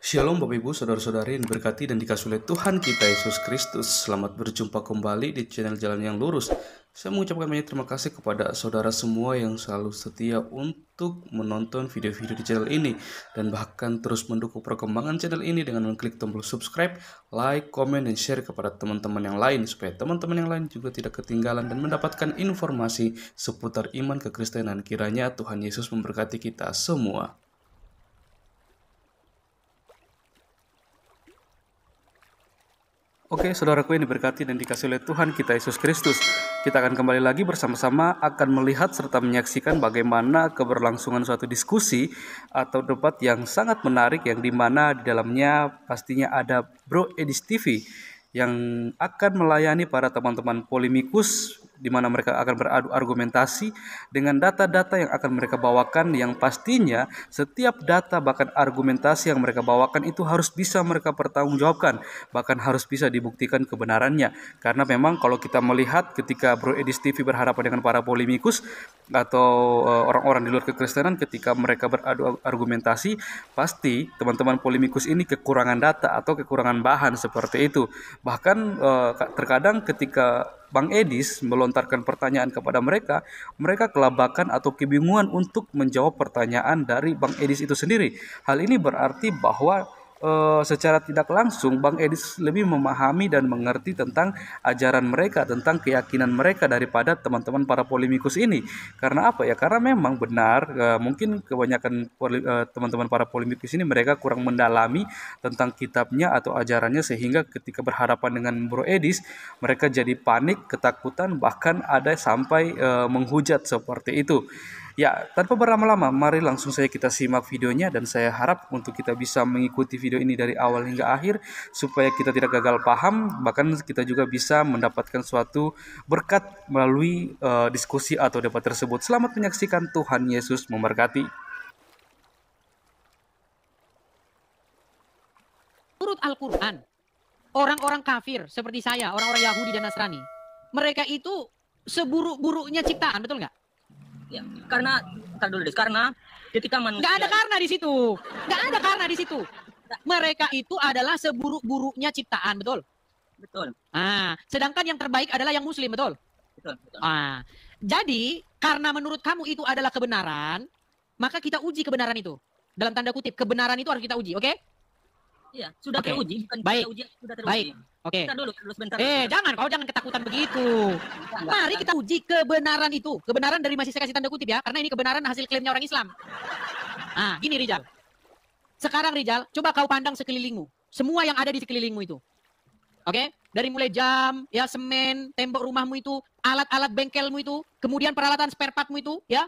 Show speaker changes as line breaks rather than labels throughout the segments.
Shalom Bapak Ibu, Saudara-saudari yang diberkati dan dikasihi oleh Tuhan kita Yesus Kristus. Selamat berjumpa kembali di channel Jalan yang Lurus. Saya mengucapkan banyak terima kasih kepada saudara semua yang selalu setia untuk menonton video-video di channel ini dan bahkan terus mendukung perkembangan channel ini dengan mengklik tombol subscribe, like, komen, dan share kepada teman-teman yang lain supaya teman-teman yang lain juga tidak ketinggalan dan mendapatkan informasi seputar iman kekristenan. Kiranya Tuhan Yesus memberkati kita semua. Oke, saudaraku yang diberkati dan dikasihi oleh Tuhan kita Yesus Kristus. Kita akan kembali lagi bersama-sama akan melihat serta menyaksikan bagaimana keberlangsungan suatu diskusi atau debat yang sangat menarik yang dimana di dalamnya pastinya ada Bro Edis TV yang akan melayani para teman-teman polemikus di mana mereka akan beradu argumentasi dengan data-data yang akan mereka bawakan yang pastinya setiap data bahkan argumentasi yang mereka bawakan itu harus bisa mereka pertanggungjawabkan, bahkan harus bisa dibuktikan kebenarannya. Karena memang kalau kita melihat ketika Bro Edis TV berhadapan dengan para polemikus atau orang-orang di luar kekristenan ketika mereka beradu argumentasi, pasti teman-teman polemikus ini kekurangan data atau kekurangan bahan seperti itu. Bahkan terkadang ketika Bang Edis melontarkan pertanyaan kepada mereka, mereka kelabakan atau kebingungan untuk menjawab pertanyaan dari Bang Edis itu sendiri. Hal ini berarti bahwa secara tidak langsung Bang Edis lebih memahami dan mengerti tentang ajaran mereka, tentang keyakinan mereka daripada teman-teman para polemikus ini. Karena apa ya? Karena memang benar mungkin kebanyakan teman-teman para polemikus ini mereka kurang mendalami tentang kitabnya atau ajarannya sehingga ketika berhadapan dengan Bro Edis mereka jadi panik, ketakutan, bahkan ada sampai menghujat seperti itu. Ya, tanpa berlama-lama, mari langsung saja kita simak videonya dan saya harap untuk kita bisa mengikuti video ini dari awal hingga akhir supaya kita tidak gagal paham, bahkan kita juga bisa mendapatkan suatu berkat melalui diskusi atau debat tersebut. Selamat menyaksikan, Tuhan Yesus memberkati.
Menurut Al-Quran, orang-orang kafir seperti saya, orang-orang Yahudi dan Nasrani, mereka itu seburuk-buruknya ciptaan, betul nggak?
Ya, karena karena ketika manusia
Nggak ada karena di situ, nggak ada karena di situ. Mereka itu adalah seburuk-buruknya ciptaan, betul?
betul
Sedangkan yang terbaik adalah yang Muslim, betul?
betul
Jadi karena menurut kamu itu adalah kebenaran, maka kita uji kebenaran itu. Dalam tanda kutip, kebenaran itu harus kita uji, oke?
Iya, sudah
Oke.
teruji, bukan
Baik.
kita uji, sudah teruji.
Baik, oke.
Kita dulu sebentar.
Jangan ketakutan begitu. Mari kita uji kebenaran itu. Kebenaran dari masih saya kasih tanda kutip ya, karena ini kebenaran hasil klaimnya orang Islam. Gini Rizal. Sekarang Rizal, coba kau pandang sekelilingmu. Semua yang ada di sekelilingmu itu. Oke? Dari mulai jam, ya semen, tembok rumahmu itu, alat-alat bengkelmu itu, kemudian peralatan spare partmu itu, ya,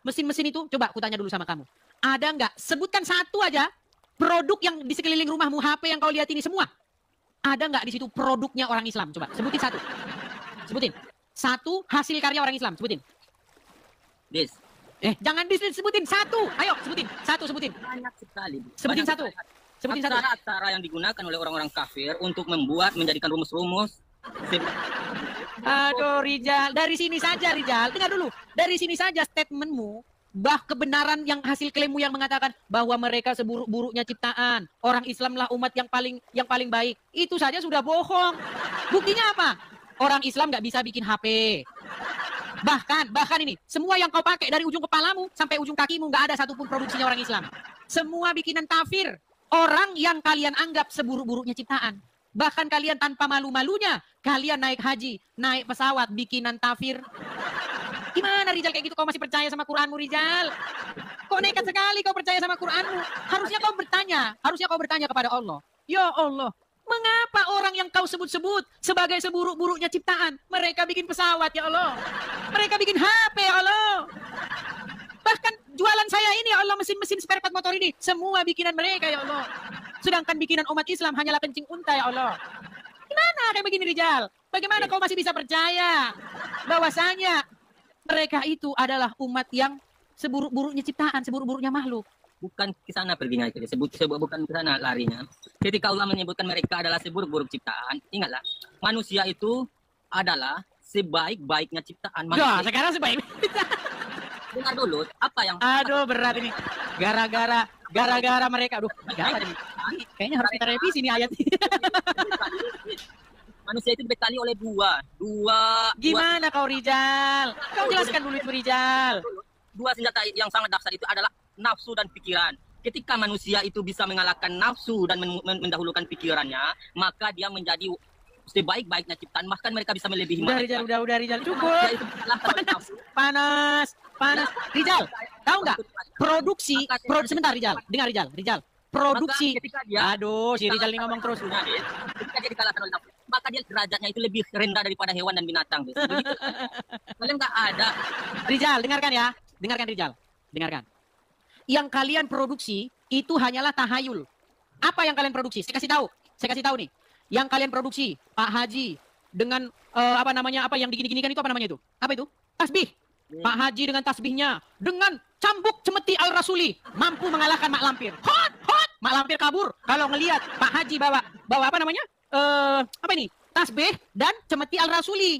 mesin-mesin itu. Coba aku tanya dulu sama kamu. Ada nggak? Sebutkan satu aja produk yang di sekeliling rumahmu, HP yang kau lihat ini semua. Ada nggak di situ produknya orang Islam? Coba sebutin satu. Sebutin. Satu hasil karya orang Islam. Sebutin. Jangan disebutin satu. Ayo sebutin. Satu sebutin.
Banyak sekali.
Sebutin satu. Sebutin satu.
Aksara yang digunakan oleh orang-orang kafir untuk menjadikan rumus-rumus.
Aduh Rizal, dari sini saja Rizal. Dengar dulu. Dari sini saja statementmu. Kebenaran yang hasil klaimmu yang mengatakan bahwa mereka seburuk-buruknya ciptaan, orang Islam lah umat yang paling baik, itu saja sudah bohong. Buktinya apa? Orang Islam nggak bisa bikin HP. Bahkan ini semua yang kau pakai dari ujung kepalamu sampai ujung kakimu nggak ada satupun produksinya orang Islam. Semua bikinan kafir, orang yang kalian anggap seburuk-buruknya ciptaan. Bahkan kalian tanpa malu-malunya kalian naik haji, naik pesawat bikinan kafir. Gimana Rizal kayak gitu kau masih percaya sama Quranmu Rizal? Kok nekat sekali kau percaya sama Quranmu? Harusnya kau bertanya kepada Allah. Ya Allah, mengapa orang yang kau sebut-sebut sebagai seburuk-buruknya ciptaan, mereka bikin pesawat ya Allah? Mereka bikin HP ya Allah? Bahkan jualan saya ini ya Allah, mesin-mesin spare part motor ini, semua bikinan mereka ya Allah. Sedangkan bikinan umat Islam hanyalah kencing unta ya Allah. Gimana kayak begini Rizal? Bagaimana kau masih bisa percaya bahwasanya mereka itu adalah umat yang seburuk-buruknya ciptaan, seburuk-buruknya makhluk?
Bukan ke sana perginya itu, bukan ke sana larinya. Ketika Allah menyebutkan mereka adalah seburuk-buruk ciptaan, ingatlah, manusia itu adalah sebaik-baiknya ciptaan.
Sekarang sebaik.
Dengar dulu, apa yang...
Aduh berat ini. Gara-gara Gara-gara mereka, aduh, kayaknya harus kita revisi nih ayat ini.
Manusia itu dibekali oleh dua.
Gimana kau Rijal? Kau jelaskan dulu itu Rijal.
Dua senjata yang sangat dahsyat itu adalah nafsu dan pikiran. Ketika manusia itu bisa mengalahkan nafsu dan mendahulukan pikirannya, maka dia menjadi sebaik-baiknya ciptaan, bahkan mereka bisa melebihi mereka.
Udah Rijal, cukup. Panas. Rijal, tahu nggak? Sebentar Rijal, dengar Rijal. Produksi. Aduh, si Rijal ini ngomong terus.
Ketika dia dikalahkan oleh nafsu, maka dia derajatnya itu lebih rendah daripada hewan dan binatang. Kalian nggak ada.
Rijal, dengarkan ya. Dengarkan Rijal. Dengarkan. Yang kalian produksi itu hanyalah tahayul. Apa yang kalian produksi? Saya kasih tahu nih. Yang kalian produksi, Pak Haji, dengan apa yang digini-ginikan itu apa namanya itu? Apa itu? Tasbih. Pak Haji dengan tasbihnya, dengan cambuk cemeti al-rasuli, mampu mengalahkan Mak Lampir. Hot! Mak Lampir kabur kalau ngelihat Pak Haji bawa apa namanya? Apa ini? Tasbih dan cemeti al-rasuli.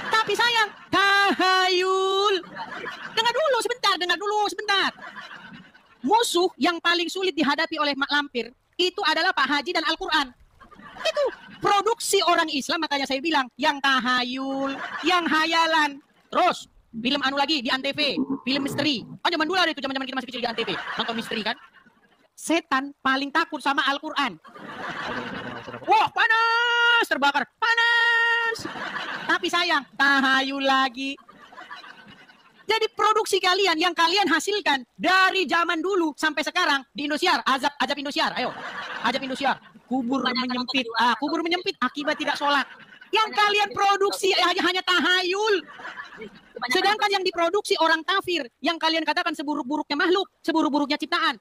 Tapi sayang, tahayul. Dengar dulu sebentar. Musuh yang paling sulit dihadapi oleh Mak Lampir itu adalah Pak Haji dan Al-Quran. Itu produksi orang Islam, makanya saya bilang yang tahayul, yang hayalan. Terus film lagi di Antv, film misteri. Zaman dulu ada itu, zaman kita masih kecil di Antv, nonton misteri kan. Setan paling takut sama Al-Quran. Wah, panas, terbakar, panas. Tapi sayang, tahayul lagi. Jadi produksi kalian yang kalian hasilkan dari zaman dulu sampai sekarang di Indosiar, azab Indosiar, ayo, azab Indosiar. Kubur menyempit akibat tidak sholat. Yang kalian produksi hanya tahayul. Sedangkan yang diproduksi orang kafir, yang kalian katakan seburuk-buruknya makhluk, seburuk-buruknya ciptaan.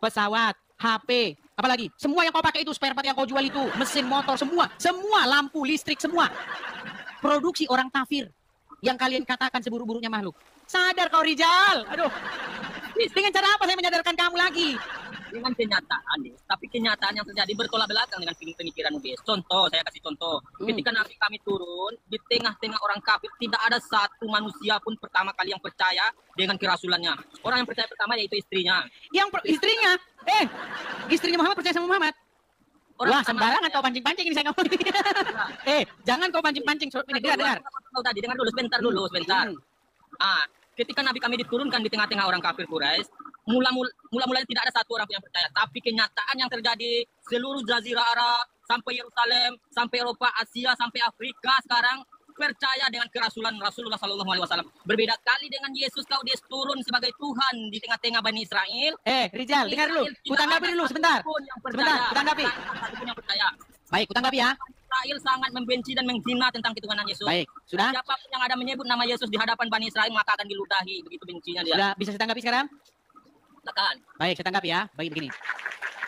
Pesawat, HP, apalagi semua yang kau pakai itu, spare part yang kau jual itu, mesin motor, semua lampu, listrik, semua. Produksi orang kafir yang kalian katakan seburuk-buruknya makhluk. Sadar kau Rijal. Aduh. Dengan cara apa saya menyadarkan kamu lagi?
Dengan kenyataan, tapi kenyataan yang terjadi bertolak belakang dengan pemikiran Des. Contoh, saya kasih contoh. Ketika Nabi kami turun, di tengah-tengah orang kafir, tidak ada satu manusia pun pertama kali yang percaya dengan kerasulannya. Orang yang percaya pertama yaitu istrinya.
Istrinya Muhammad percaya sama Muhammad? Wah, sembarangan kau pancing-pancing ini saya ngomong. Jangan kau pancing-pancing. Dengar.
Dengar dulu, sebentar. Ketika Nabi kami diturunkan di tengah-tengah orang kafir Quraisy, mula-mulanya tidak ada satu orang pun yang percaya. Tapi kenyataan yang terjadi seluruh Jazirah Arab, sampai Yerusalem, sampai Eropa, Asia, sampai Afrika sekarang percaya dengan kerasulan Rasulullah SAW. Berbeda kali dengan Yesus, kau dia turun sebagai Tuhan di tengah-tengah Bani Israel.
Rijal, dengar dulu. Kutanggapi dulu sebentar. Kutanggapi. Baik, kutanggapi ya.
Israel sangat membenci dan menghina tentang ketuhanan Yesus.
Baik, sudah.
Siapapun yang ada menyebut nama Yesus di hadapan Bani Israel maka akan diludahi. Begitu bencinya dia.
Sudah, bisa saya tanggapi sekarang?
Silakan.
Baik, saya tanggapi ya. Baik, begini.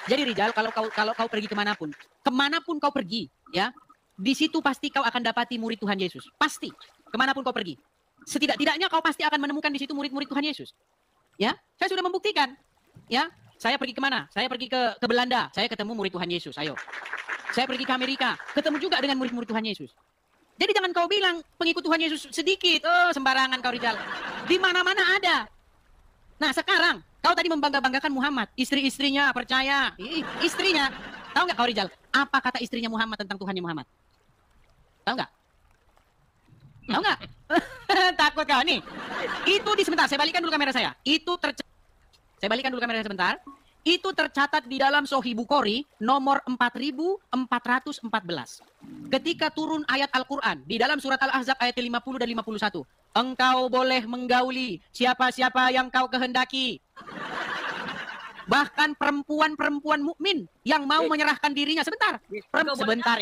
Jadi Rijal, kalau kau pergi kemanapun kau pergi, ya, di situ pasti kau akan dapati murid Tuhan Yesus. Pasti. Kemanapun kau pergi. Setidak-tidaknya kau pasti akan menemukan di situ murid-murid Tuhan Yesus. Ya, saya sudah membuktikan. Ya, saya pergi kemana? Saya pergi ke Belanda, saya ketemu murid Tuhan Yesus. Ayo. Saya pergi ke Amerika, ketemu juga dengan murid-murid Tuhan Yesus. Jadi jangan kau bilang pengikut Tuhan Yesus sedikit. Oh, sembarangan kau Rijal. Di mana-mana ada. Nah, sekarang kau tadi membangga-banggakan Muhammad, istri-istrinya percaya. Istrinya, tahu nggak kau Rijal? Apa kata istrinya Muhammad tentang Tuhannya Muhammad? Tahu nggak? Tahu nggak? Takut kau nih. Itu sebentar, saya balikan dulu kamera saya. Saya balikan dulu kamera saya sebentar. Itu tercatat di dalam Sahih Bukhari nomor 4414. Ketika turun ayat Al-Quran di dalam surat Al-Ahzab ayat 50 dan 51. Engkau boleh menggauli siapa-siapa yang kau kehendaki. Bahkan perempuan-perempuan mukmin yang mau menyerahkan dirinya. Sebentar. Sebentar.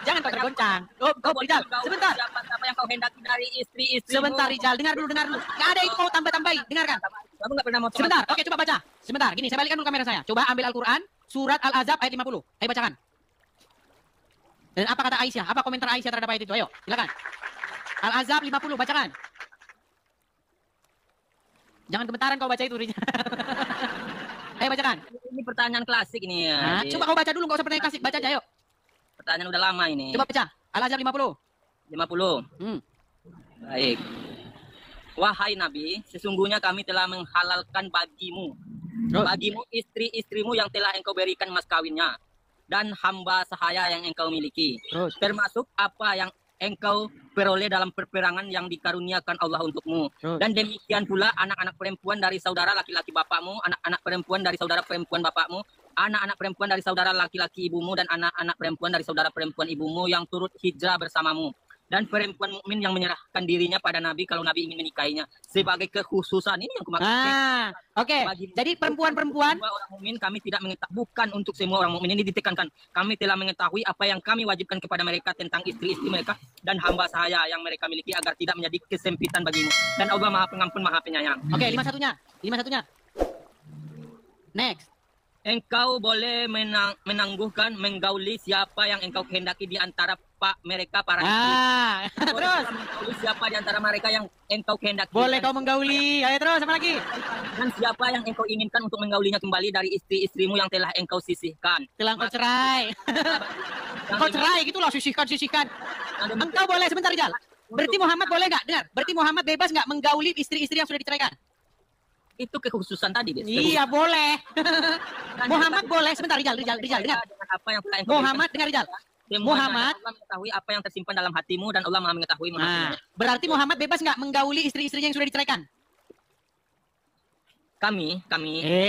Jangan kau tergoncang. Rijal, sebentar.
Siapa yang kau hendaki dari istri-istri?
Sebentar Rijal, dengar dulu. Gak ada itu kau tambah-tambahin. Dengarkan.
Kamu nggak pernah mau
sebentar, oke coba baca. Sebentar, gini, saya balikan dulu kamera saya. Coba ambil Al-Quran, surat Al-Ahzab ayat 50. Ayo bacakan. Dan apa kata Aisyah? Apa komentar Aisyah terhadap ayat itu? Ayo, silakan. Al-Ahzab 50, bacakan. Jangan gemetaran kau baca itu, Rijal. Ayo bacakan.
Ini pertanyaan klasik ini ya.
Nah, coba kau baca dulu, nggak usah pertanyaan klasik. Baca aja, ayo.
Pertanyaan udah lama ini.
Coba baca. Al-Ahzab 50.
50. Baik. Wahai Nabi, sesungguhnya kami telah menghalalkan bagimu bagimu istri-istrimu yang telah engkau berikan mas kawinnya, dan hamba sahaya yang engkau miliki, termasuk apa yang engkau peroleh dalam peperangan yang dikaruniakan Allah untukmu. Dan demikian pula anak-anak perempuan dari saudara laki-laki bapakmu, anak-anak perempuan dari saudara perempuan bapakmu, anak-anak perempuan dari saudara laki-laki ibumu, dan anak-anak perempuan dari saudara perempuan ibumu yang turut hijrah bersamamu. Dan perempuan mukmin yang menyerahkan dirinya pada Nabi kalau Nabi ingin menikahinya. Sebagai kekhususan ini yang kumaksud.
Oke. Jadi perempuan-perempuan
orang mukmin kami tidak mengetahui, bukan untuk semua orang mukmin, ini ditekankan. Kami telah mengetahui apa yang kami wajibkan kepada mereka tentang istri-istri mereka dan hamba sahaya yang mereka miliki agar tidak menjadi kesempitan bagimu. Dan Allah Maha Pengampun, Maha Penyayang.
Oke, 51-nya. Next.
Engkau boleh menangguhkan, menggauli siapa yang engkau kehendaki di antara mereka para istri.
Terus
menggauli siapa di antara mereka yang engkau kehendaki.
Boleh kau menggauli. Ayo terus, apa lagi?
Dan siapa yang engkau inginkan untuk menggaulinya kembali dari istri-istrimu yang telah engkau sisihkan.
Telah engkau cerai. Engkau cerai gitulah, sisihkan. Engkau boleh, sebentar Rijal. Berarti Muhammad boleh nggak? Dengar, berarti Muhammad bebas nggak menggauli istri-istri yang sudah diceraikan?
Itu kekhususan tadi, Des.
Iya, boleh. Muhammad boleh. Sebentar, Rijal, dengar.
Apa yang telah
Muhammad, dengar Rijal. Muhammad
Allah mengetahui apa yang tersimpan dalam hatimu dan Allah Maha mengetahui.
Berarti Muhammad bebas nggak menggauli istri-istrinya yang sudah diceraikan?
Kami.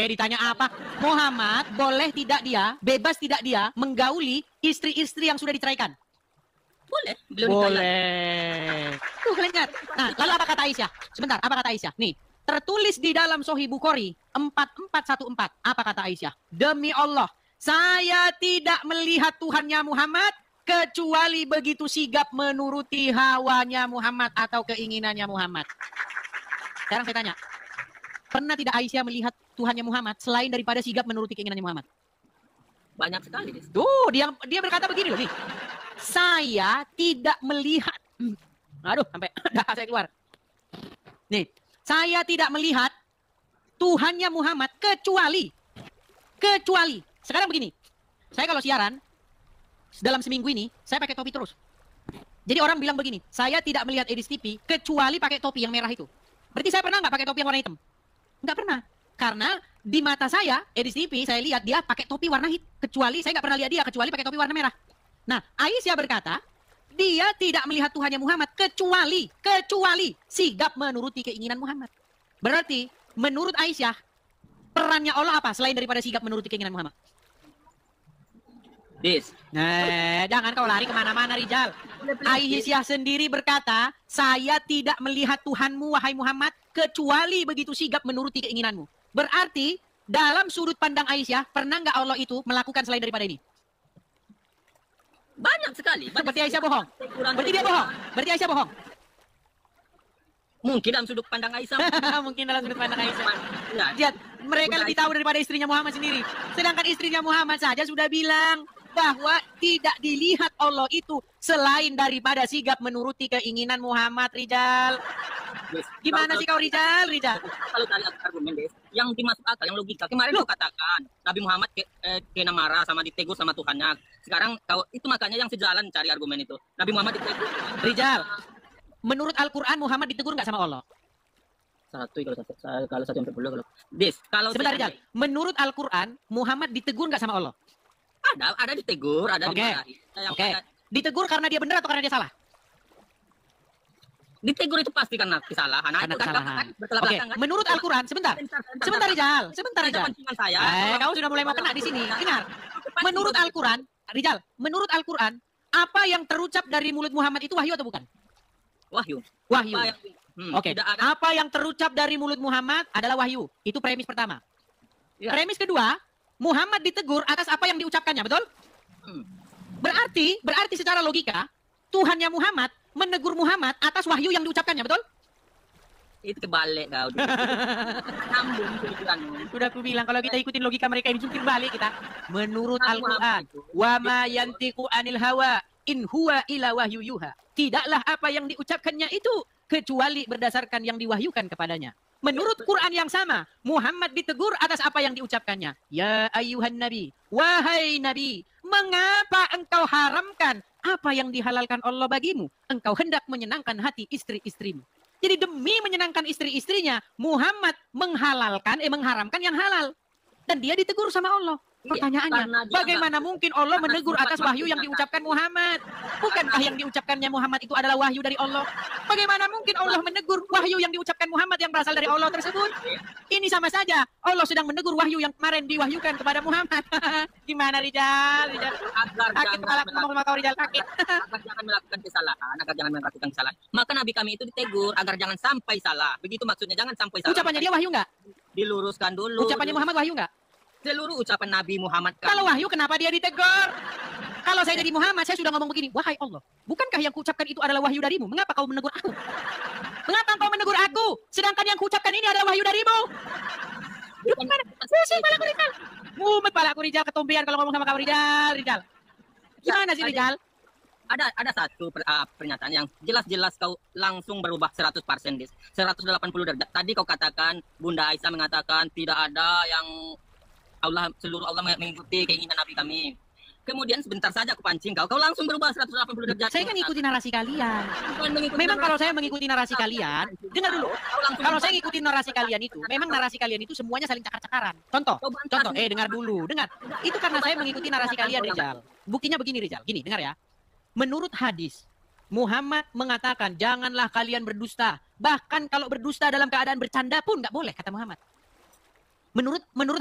Ditanya apa? Muhammad boleh tidak dia, bebas tidak dia menggauli istri-istri yang sudah diceraikan?
Boleh.
Boleh. Tuh, kalian ingat. Nah, lalu apa kata Aisyah? Sebentar, apa kata Aisyah? Nih, tertulis di dalam Sahih Bukhari 4414. Apa kata Aisyah? Demi Allah, saya tidak melihat Tuhannya Muhammad kecuali begitu sigap menuruti hawanya Muhammad atau keinginannya Muhammad. Sekarang saya tanya, pernah tidak Aisyah melihat Tuhannya Muhammad selain daripada sigap menuruti keinginannya Muhammad?
Banyak sekali.
Tuh, dia berkata begini loh nih. Saya tidak melihat. Aduh, sampai saya keluar. Nih, saya tidak melihat Tuhannya Muhammad kecuali. Sekarang begini, saya kalau siaran dalam seminggu ini saya pakai topi terus. Jadi orang bilang begini, saya tidak melihat Edis TV kecuali pakai topi yang merah itu. Berarti saya pernah nggak pakai topi yang warna hitam? Nggak pernah. Karena di mata saya, Edis TV, saya lihat dia pakai topi warna hitam. Kecuali saya nggak pernah lihat dia kecuali pakai topi warna merah. Nah, Aisyah berkata, dia tidak melihat Tuhannya Muhammad kecuali sigap menuruti keinginan Muhammad. Berarti menurut Aisyah, perannya Allah apa selain daripada sigap menuruti keinginan Muhammad? Nah, jangan kau lari kemana-mana, Rijal. Aisyah sendiri berkata, saya tidak melihat Tuhanmu, wahai Muhammad, kecuali begitu sigap menuruti keinginanmu. Berarti, dalam sudut pandang Aisyah, pernah nggak Allah itu melakukan selain daripada ini?
Banyak sekali.
Berarti Aisyah bohong. Berarti dia bohong. Berarti Aisyah bohong.
Mungkin dalam sudut pandang Aisyah.
Mungkin dalam sudut pandang Aisyah.
Ya.
Lihat, mereka lebih tahu daripada istrinya Muhammad sendiri. Sedangkan istrinya Muhammad saja sudah bilang bahwa tidak dilihat Allah itu selain daripada sigap menuruti keinginan Muhammad, Rijal. Gimana sih kau, Rijal?
Kalau cari argumen, Des, yang dimasuk akal, yang logika. Kemarin lu katakan Nabi Muhammad kena marah sama ditegur sama Tuhannya. Sekarang kau itu makanya yang sejalan cari argumen itu. Nabi Muhammad ditegur.
Rijal, menurut Al-Quran Muhammad ditegur nggak sama Allah?
Kalau 1/10 kalau. Des, kalau
sebentar, Rijal. Menurut Al-Quran Muhammad ditegur nggak sama Allah?
Ada ditegur, ada dimarahi.
Oke. Ditegur karena dia benar atau karena dia salah?
Ditegur itu pasti karena kesalahan.
Karena kesalahan. Oke. Menurut Al-Quran, sebentar, Rijal. Kau sudah mulai mau kena di sini. Dengar. Menurut Al-Quran, Rijal, menurut Al-Quran, apa yang terucap dari mulut Muhammad itu wahyu atau bukan?
Wahyu.
Oke. Apa yang terucap dari mulut Muhammad adalah wahyu. Itu premis pertama. Ya. Premis kedua, Muhammad ditegur atas apa yang diucapkannya, betul? Berarti secara logika, Tuhannya Muhammad menegur Muhammad atas wahyu yang diucapkannya, betul?
Itu kebalik kau. Nyambung pikiranmu.
Sudah aku bilang kalau kita ikutin logika mereka ini jungkir balik kita. Menurut Al-Qur'an, wa ma yantiqu anil hawa in huwa ila wahyu yuha. Tidaklah apa yang diucapkannya itu kecuali berdasarkan yang diwahyukan kepadanya. Menurut Quran yang sama, Muhammad ditegur atas apa yang diucapkannya. Ya ayyuhan nabi, wahai nabi, mengapa engkau haramkan apa yang dihalalkan Allah bagimu? Engkau hendak menyenangkan hati istri-istrimu. Jadi demi menyenangkan istri-istrinya, Muhammad mengharamkan yang halal. Dan dia ditegur sama Allah.
Iya,
Pertanyaannya,
karena dia
bagaimana mungkin Allah
atas
menegur atas
sifat
wahyu yang
manusia.
diucapkan Muhammad? Bukankah yang diucapkannya Muhammad itu adalah wahyu dari Allah? Bagaimana mungkin Allah menegur wahyu yang diucapkan Muhammad yang berasal dari Allah tersebut? Ini sama saja. Allah sedang menegur wahyu yang kemarin diwahyukan kepada Muhammad. Gimana Rijal?
agar
Sakit kepala aku ngomong sama kau Rijal, sakit.
agar jangan melakukan kesalahan, agar jangan melakukan kesalahan. Maka Nabi kami itu ditegur agar jangan sampai salah. Begitu maksudnya, jangan sampai salah.
Ucapannya dia wahyu nggak?
Diluruskan dulu.
Ucapannya Muhammad wahyu nggak?
Seluruh ucapan Nabi Muhammad
Kalau wahyu kenapa dia ditegur? Kalau saya jadi Muhammad, saya sudah ngomong begini, wahai Allah, bukankah yang kuucapkan itu adalah wahyu darimu? Mengapa kau menegur aku? Mengapa kau menegur aku? Sedangkan yang kuucapkan ini adalah wahyu darimu. Gimana? Pusing kepala aku Rijal. Mumet kepala aku Rijal, ketombean kalau ngomong sama kau Rijal. Gimana sih Rijal?
ada satu pernyataan yang jelas-jelas kau langsung berubah 100% Dis. 180 derajat. Tadi kau katakan, Bunda Aisyah mengatakan tidak ada yang seluruh Allah mengikuti keinginan Nabi kami. Kemudian sebentar saja aku pancing kau langsung berubah 180 derajat.
Saya kan ngikutin narasi kalian.
Bukan mengikuti
Memang
narasi.
kalau saya mengikuti narasi kalian, dengar dulu.
Kau langsung
Kalau
berubah.
saya ngikutin narasi kalian itu, memang narasi kalian itu semuanya saling cakar-cakaran. Contoh,
Kau bantah semua.
dengar dulu, dengar. Itu karena saya mengikuti narasi kalian, Rizal. Buktinya begini, Rizal. Gini, dengar ya. Menurut hadis, Muhammad mengatakan, janganlah kalian berdusta. Bahkan kalau berdusta dalam keadaan bercanda pun nggak boleh, kata Muhammad. Menurut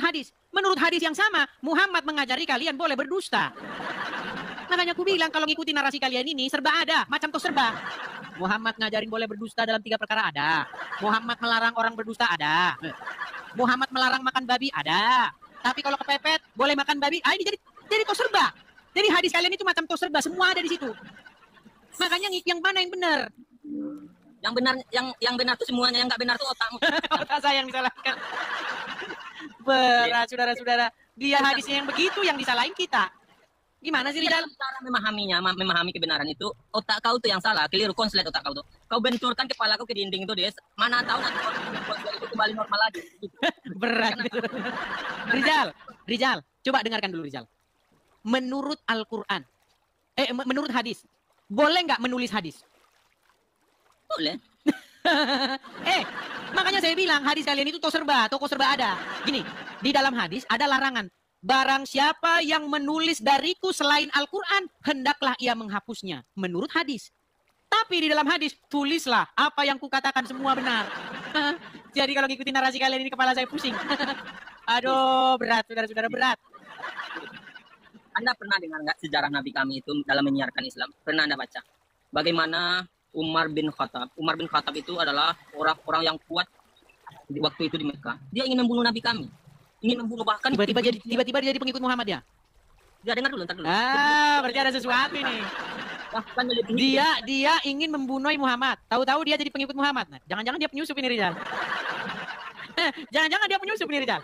hadis yang sama, Muhammad mengajari kalian boleh berdusta. Makanya aku bilang kalau ngikutin narasi kalian ini serba ada, macam tuh serba. Muhammad ngajarin boleh berdusta dalam 3 perkara ada. Muhammad melarang orang berdusta ada. Muhammad melarang makan babi ada. Tapi kalau kepepet boleh makan babi, ini jadi tuh serba. Jadi hadis kalian itu macam tuh serba, semua ada di situ. Makanya yang mana yang benar?
Yang benar yang benar itu semuanya, yang nggak benar itu otakmu.
Otak saya yang disalahkan. Berat, saudara-saudara. Dia hadisnya yang begitu yang disalahin kita. Gimana sih Rizal?
Cara memahami kebenaran itu, otak kau tuh yang salah, keliru konslet otak kau tuh. Kau benturkan kepala kau ke dinding itu, Des. Mana tahu nanti konslet itu kembali normal lagi.
Berat. Rizal, coba dengarkan dulu Rizal. Menurut Al-Quran, menurut hadis, boleh nggak menulis hadis?
Boleh.
Makanya saya bilang hadis kalian itu toko serba ada. Gini, di dalam hadis ada larangan. Barang siapa yang menulis dariku selain Al-Quran, hendaklah ia menghapusnya. Menurut hadis. Tapi di dalam hadis, tulislah apa yang kukatakan semua benar. Jadi kalau ngikutin narasi kalian ini, kepala saya pusing. Aduh, berat, saudara-saudara, berat.
Anda pernah dengar nggak sejarah Nabi kami itu dalam menyiarkan Islam? Pernah Anda baca? Bagaimana Umar bin Khattab. Umar bin Khattab itu adalah orang-orang yang kuat di waktu itu di Mekah. Dia ingin membunuh Nabi kami. Ingin membunuh bahkan
Tiba-tiba dia jadi pengikut Muhammad ya?
dia dengar dulu, ntar dulu.
Berarti ada sesuatu ini.
Bahkan melebihi
Dia ingin membunuh Muhammad. Tahu-tahu dia jadi pengikut Muhammad. Nah, jangan-jangan dia penyusup ini Rizal. Jangan-jangan dia penyusup ini Rizal.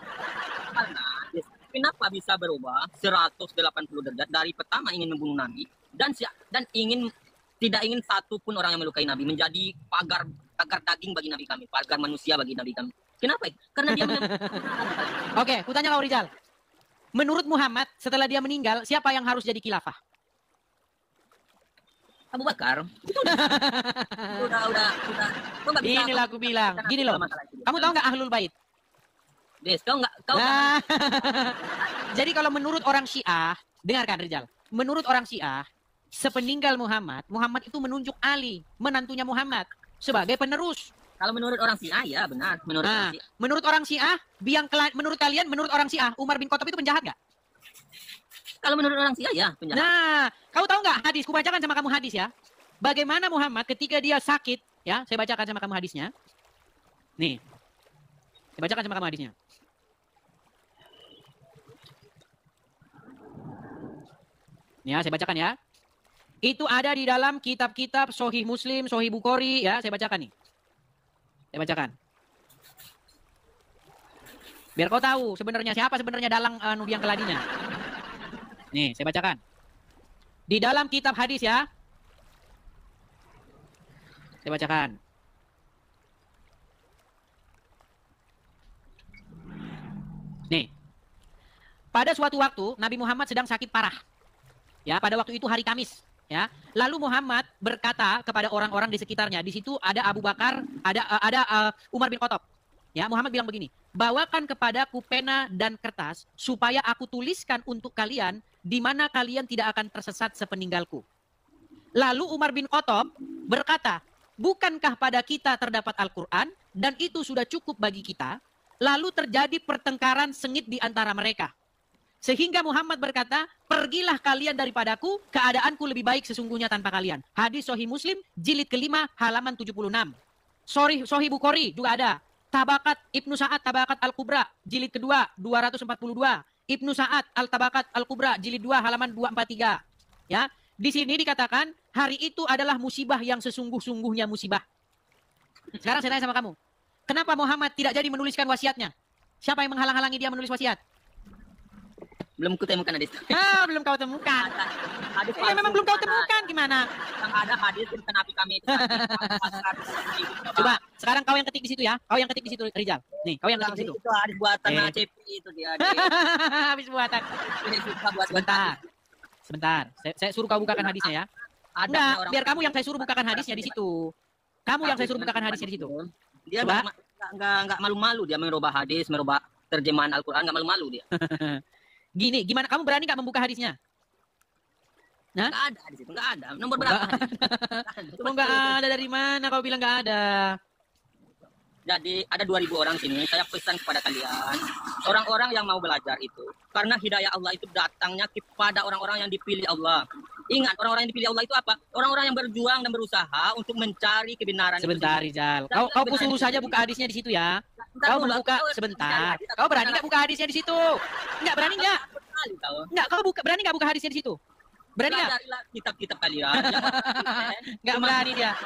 karena kenapa bisa berubah 180 derajat dari pertama ingin membunuh Nabi dan tidak ingin satu pun orang yang melukai Nabi, menjadi pagar daging bagi Nabi kami, pagar manusia bagi Nabi kami. Kenapa? Karena dia
Oke, kutanya kau Rizal. Menurut Muhammad, setelah dia meninggal, siapa yang harus jadi khilafah?
Abu Bakar. Udah. Kau nggak bisa.
Inilah aku bilang. Gini loh. Kamu tahu nggak Ahlul Bait?
Des, kau
Nah, jadi kalau menurut orang Syiah, dengarkan Rizal. Menurut orang Syiah, sepeninggal Muhammad itu menunjuk Ali, menantunya Muhammad, sebagai penerus.
kalau menurut orang Syiah ya benar. Menurut orang Syiah.
Menurut orang Syiah, menurut kalian, menurut orang Syiah, Umar bin Khattab itu penjahat nggak?
Kalau menurut orang Syiah ya penjahat.
Nah, kau tahu nggak hadis? Kubacakan sama kamu hadis ya. Bagaimana Muhammad ketika dia sakit, ya, saya bacakan sama kamu hadisnya. Nih, saya bacakan sama kamu hadisnya. Ya, saya bacakan ya. Itu ada di dalam kitab-kitab Sahih Muslim, Sahih Bukhari, ya, saya bacakan nih. Saya bacakan. Biar kau tahu siapa sebenarnya dalang Nubiang Keladinya. Nih, saya bacakan. Di dalam kitab hadis ya. Saya bacakan. Nih. Pada suatu waktu Nabi Muhammad sedang sakit parah. Ya, pada waktu itu hari Kamis, ya. Lalu Muhammad berkata kepada orang-orang di sekitarnya, di situ ada Abu Bakar, ada Umar bin Khattab. Ya, Muhammad bilang begini, bawakan kepadaku pena dan kertas, supaya aku tuliskan untuk kalian, di mana kalian tidak akan tersesat sepeninggalku. Lalu Umar bin Khattab berkata, bukankah pada kita terdapat Al-Quran, dan itu sudah cukup bagi kita? Lalu terjadi pertengkaran sengit di antara mereka. Sehingga Muhammad berkata, pergilah kalian daripadaku, keadaanku lebih baik sesungguhnya tanpa kalian. Hadis Sahih Muslim, jilid ke-5, halaman 76. Sahih Bukhari juga ada. Tabakat Ibnu Sa'ad, Tabakat Al-Kubra, jilid kedua, 242. Ibnu Sa'ad, Al-Tabakat Al-Kubra, jilid 2, halaman 243. Ya, di sini dikatakan, hari itu adalah musibah yang sesungguh-sungguhnya musibah. Sekarang saya tanya sama kamu, kenapa Muhammad tidak jadi menuliskan wasiatnya? Siapa yang menghalang-halangi dia menulis wasiat?
Belum kutemukan hadis.
Belum kau temukan.
Hadis
Memang belum kau temukan, gimana?
Yang ada hadis tentang Nabi kami itu.
Coba, sekarang kau yang ketik di situ ya. Kau yang ketik di situ, Rizal. Nih, kau yang ketik di situ.
Itu hadis buatan ACP itu dia.
Habis buatan.
Ini suka buat
Sebentar. Saya suruh kau bukakan hadisnya ya. Enggak, biar kamu yang saya suruh bukakan hadisnya di situ. Kamu yang saya suruh bukakan hadisnya di situ.
Dia enggak malu-malu dia merubah hadis, merubah terjemahan Al-Qur'an, enggak malu-malu dia.
Gini, gimana kamu berani nggak membuka hadisnya? Nah?
Nggak ada hadis itu, nggak ada. Nomor berapa?
Kok nggak ada, dari mana kau bilang nggak ada?
Jadi ada 2.000 orang sini. Saya pesan kepada kalian, orang-orang yang mau belajar itu, karena hidayah Allah itu datangnya kepada orang-orang yang dipilih Allah. Ingat, orang-orang yang dipilih Allah itu apa? Orang-orang yang berjuang dan berusaha untuk mencari kebenaran.
Sebentar, Rizal. Kau suruh saja buka hadisnya di situ ya. Kau membuka sebentar. Kau berani nggak buka hadisnya di situ? Nggak berani nggak? Nggak, kau berani nggak buka hadisnya di situ? Berani nggak?
Kitab-kitab kalian.
Nggak berani dia.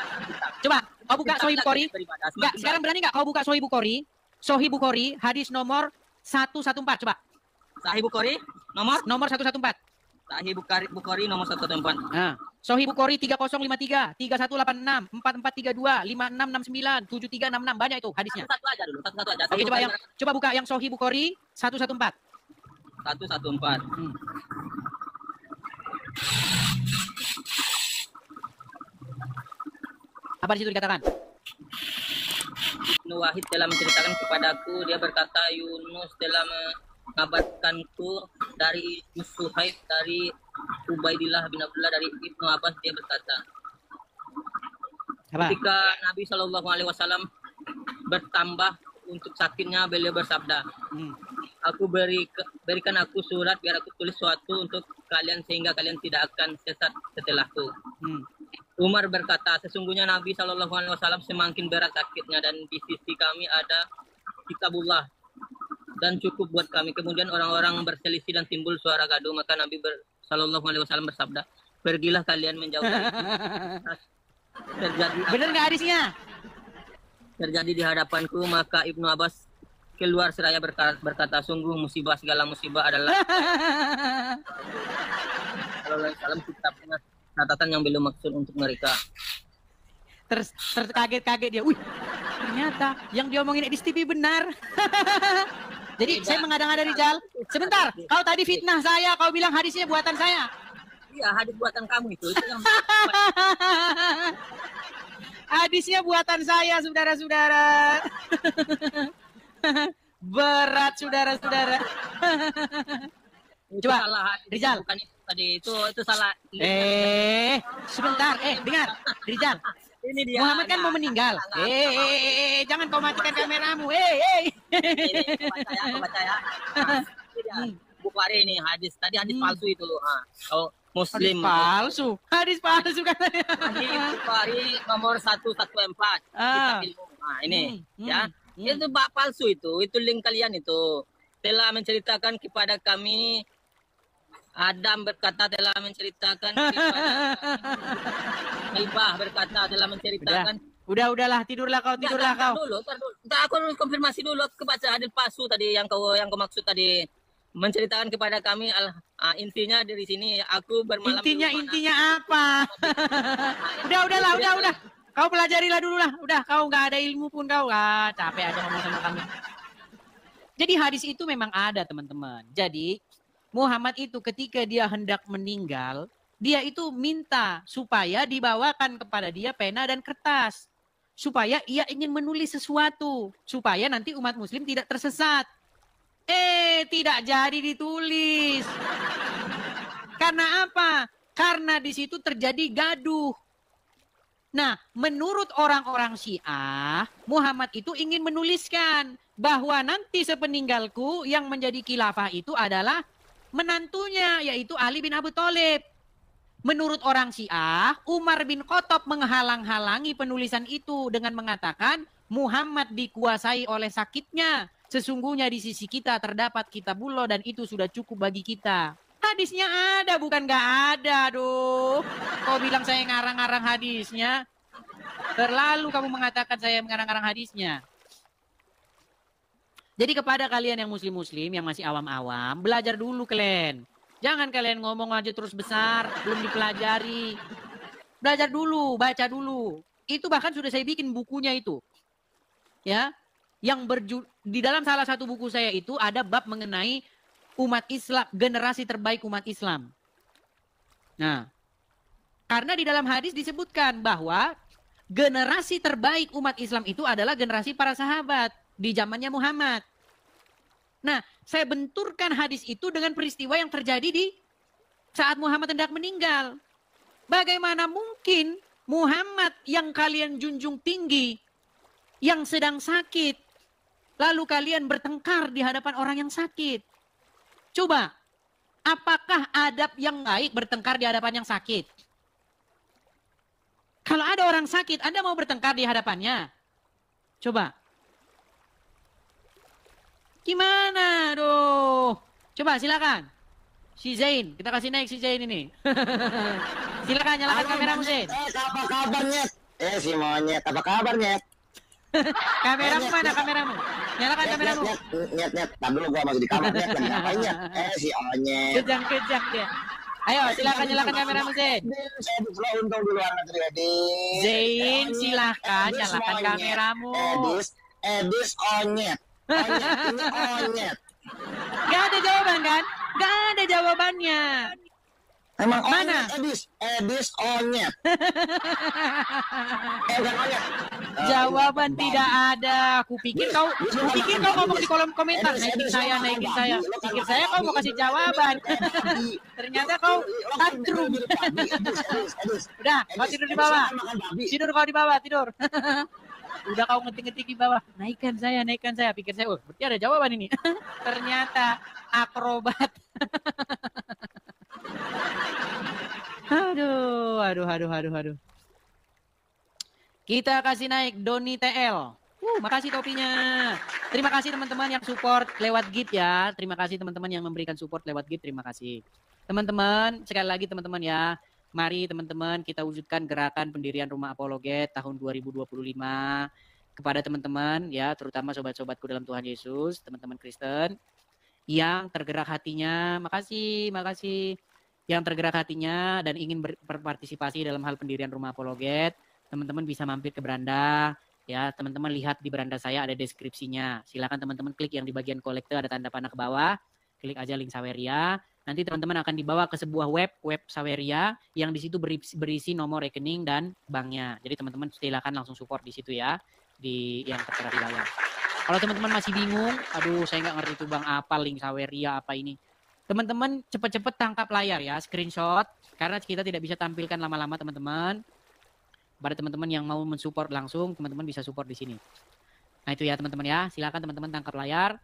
Coba, kau buka Sahih Bukhari. Nggak, sekarang berani nggak kau buka Sahih Bukhari? Sahih Bukhari, hadis nomor 114. Coba.
Sahih Bukhari
nomor 114.
Sahih Bukhari nomor 114.
Nah, Sahih Bukhari 3053, 3186, 4432, 5669, 7366. Banyak itu hadisnya.
Satu aja dulu, satu aja.
Oke, coba buka yang Sahih Bukhari 114.
114.
Apa di situ dikatakan?
Ibnu Wahid telah menceritakan kepadaku, dia berkata, Yunus telah mengabarkanku dari Suhaib, dari Ubaidillah bin Abdullah, dari Ibnu Abbas, dia berkata,
apa?
Ketika Nabi Shallallahu Alaihi Wasallam bertambah untuk sakitnya, beliau bersabda, aku berikan aku surat biar aku tulis suatu untuk kalian sehingga kalian tidak akan sesat setelahku. Umar berkata, sesungguhnya Nabi Shallallahu Alaihi Wasallam semakin berat sakitnya dan di sisi kami ada kitabullah dan cukup buat kami. Kemudian orang-orang berselisih dan timbul suara gaduh, maka Nabi Shallallahu Alaihi Wasallam bersabda, pergilah kalian menjauh dari terjadi
bener nggak hadisnya?
Terjadi di hadapanku, maka Ibnu Abbas keluar seraya berkata, sungguh musibah, segala musibah adalah Salam kitab dengan catatan yang belum maksud untuk mereka.
Terkaget-kaget dia. Wih, ternyata yang diomongin di TV benar. Jadi saya mengada-ngada Rizal. Sebentar, kau tadi fitnah saya, kau bilang hadisnya buatan saya.
Iya, hadis buatan kamu itu yang
hadisnya buatan saya, saudara-saudara. Berat, saudara-saudara. Coba,
salah,
Rizal.
Bukan itu tadi, itu salah.
Sebentar, dengar, Rizal.
Ini dia.
Muhammad kan mau meninggal. Jangan kau matikan kameramu.
Baca ya. Bukhari ini hadis palsu itu. Oh, Muslim.
Hadis palsu katanya.
Hadis Bukhari nomor 114. Kitab ilmu. Nah, ini ya. Itu palsu itu link kalian itu. Telah menceritakan kepada kami, Adam berkata telah menceritakan kepada Ibah berkata telah menceritakan.
Udahlah, tidurlah kau.
Tar dulu. Aku harus konfirmasi dulu kebaca hadis palsu tadi yang kau maksud tadi. Menceritakan kepada kami intinya dari sini aku bermalam.
Intinya apa? Udahlah. Kau pelajarilah dulu lah. Udah, kau nggak ada ilmu pun kau. Capek aja ngomong sama kami. Jadi hadis itu memang ada, teman-teman. Jadi Muhammad itu ketika dia hendak meninggal, dia itu minta supaya dibawakan kepada dia pena dan kertas. supaya ia ingin menulis sesuatu supaya nanti umat muslim tidak tersesat. Tidak jadi ditulis. Karena apa? Karena di situ terjadi gaduh. Nah, menurut orang-orang Syiah, Muhammad itu ingin menuliskan bahwa nanti sepeninggalku yang menjadi khilafah itu adalah menantunya, yaitu Ali bin Abi Thalib. Menurut orang Syiah, Umar bin Khattab menghalang-halangi penulisan itu dengan mengatakan Muhammad dikuasai oleh sakitnya. Sesungguhnya di sisi kita terdapat kitabullah dan itu sudah cukup bagi kita. Hadisnya ada, bukan nggak ada, aduh. Kau bilang saya ngarang-ngarang hadisnya. Terlalu kamu mengatakan saya mengarang-arang hadisnya. Jadi kepada kalian yang muslim-muslim, yang masih awam-awam, belajar dulu kalian. Jangan kalian ngomong aja terus besar, belum dipelajari. Belajar dulu, baca dulu. Itu bahkan sudah saya bikin bukunya itu. Ya, yang di dalam salah satu buku saya itu ada bab mengenai umat Islam, generasi terbaik umat Islam. Nah, karena di dalam hadis disebutkan bahwa generasi terbaik umat Islam itu adalah generasi para sahabat di zamannya Muhammad. Nah, saya benturkan hadis itu dengan peristiwa yang terjadi di saat Muhammad hendak meninggal. Bagaimana mungkin Muhammad yang kalian junjung tinggi, yang sedang sakit, lalu kalian bertengkar di hadapan orang yang sakit? Coba, apakah adab yang baik bertengkar di hadapan yang sakit? Kalau ada orang sakit, Anda mau bertengkar di hadapannya? Coba. Gimana? Aduh. Coba silakan. Si Zain, kita kasih naik si Zain ini. Silakan nyalakan kameramu, Zain.
Apa kabarnya? Si monyet, apa kabarnya?
Kameramu mana kameramu? Nyalakan kameramu.
Nyet. Tar dulu gua masih di kamar, nyet. Lagi ngapainnya? Si onyet.
Kejang dia. Ayo, silakan nyalakan kameramu, Zain.
Saya dulu untung di luar negeri, Edis.
Zain, silakan nyalakan kameramu.
Edis onyet. Onyet.
Gak ada jawaban kan? Gak ada jawabannya.
Emang
mana?
Edis onyet. Bukan onyet.
Jawaban tidak ada. Kupikir kau ngomong di kolom komentar naikin saya. Pikir saya kau mau kasih jawaban. Ternyata kau tantrum. Udah, kau tidur di bawah. Tidur. Udah kau ngetik-ngetik di bawah. Naikkan saya. Pikir saya, berarti ada jawaban ini. Ternyata akrobat. Aduh. Kita kasih naik Doni TL. Makasih topinya. Terima kasih teman-teman yang support lewat Git ya. Terima kasih teman-teman yang memberikan support lewat Git. Terima kasih. Teman-teman, sekali lagi teman-teman ya. Mari teman-teman kita wujudkan gerakan pendirian Rumah Apologet tahun 2025. Kepada teman-teman ya, terutama sobat-sobatku dalam Tuhan Yesus, teman-teman Kristen yang tergerak hatinya, makasih. Yang tergerak hatinya dan ingin berpartisipasi dalam hal pendirian Rumah Apologet, teman-teman bisa mampir ke beranda. Ya, teman-teman lihat di beranda saya ada deskripsinya. Silakan teman-teman klik yang di bagian kolektor ada tanda panah ke bawah. Klik aja link Saweria. Nanti teman-teman akan dibawa ke sebuah web Saweria yang di situ berisi nomor rekening dan banknya. Jadi teman-teman silakan langsung support di situ ya, di yang tertera di layar. Kalau teman-teman masih bingung, aduh saya nggak ngerti tuh Bang apa link Saweria apa ini. Teman-teman cepet-cepet tangkap layar ya, screenshot karena kita tidak bisa tampilkan lama-lama teman-teman. Pada teman-teman yang mau mensupport langsung, teman-teman bisa support di sini. Nah itu ya teman-teman ya, silakan teman-teman tangkap layar.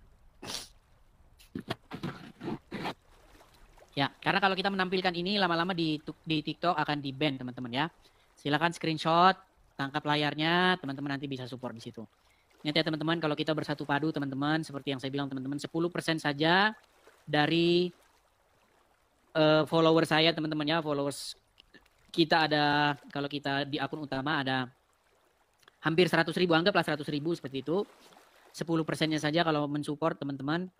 Ya, karena kalau kita menampilkan ini lama-lama di TikTok akan di-ban teman-teman ya. Silakan screenshot, tangkap layarnya, teman-teman nanti bisa support di situ. Ingat ya teman-teman, kalau kita bersatu padu teman-teman, seperti yang saya bilang teman-teman, 10% saja dari follower saya teman-teman ya, followers kita ada, kalau kita di akun utama ada hampir 100.000, anggaplah 100.000 seperti itu. 10%-nya saja kalau mensupport teman-teman,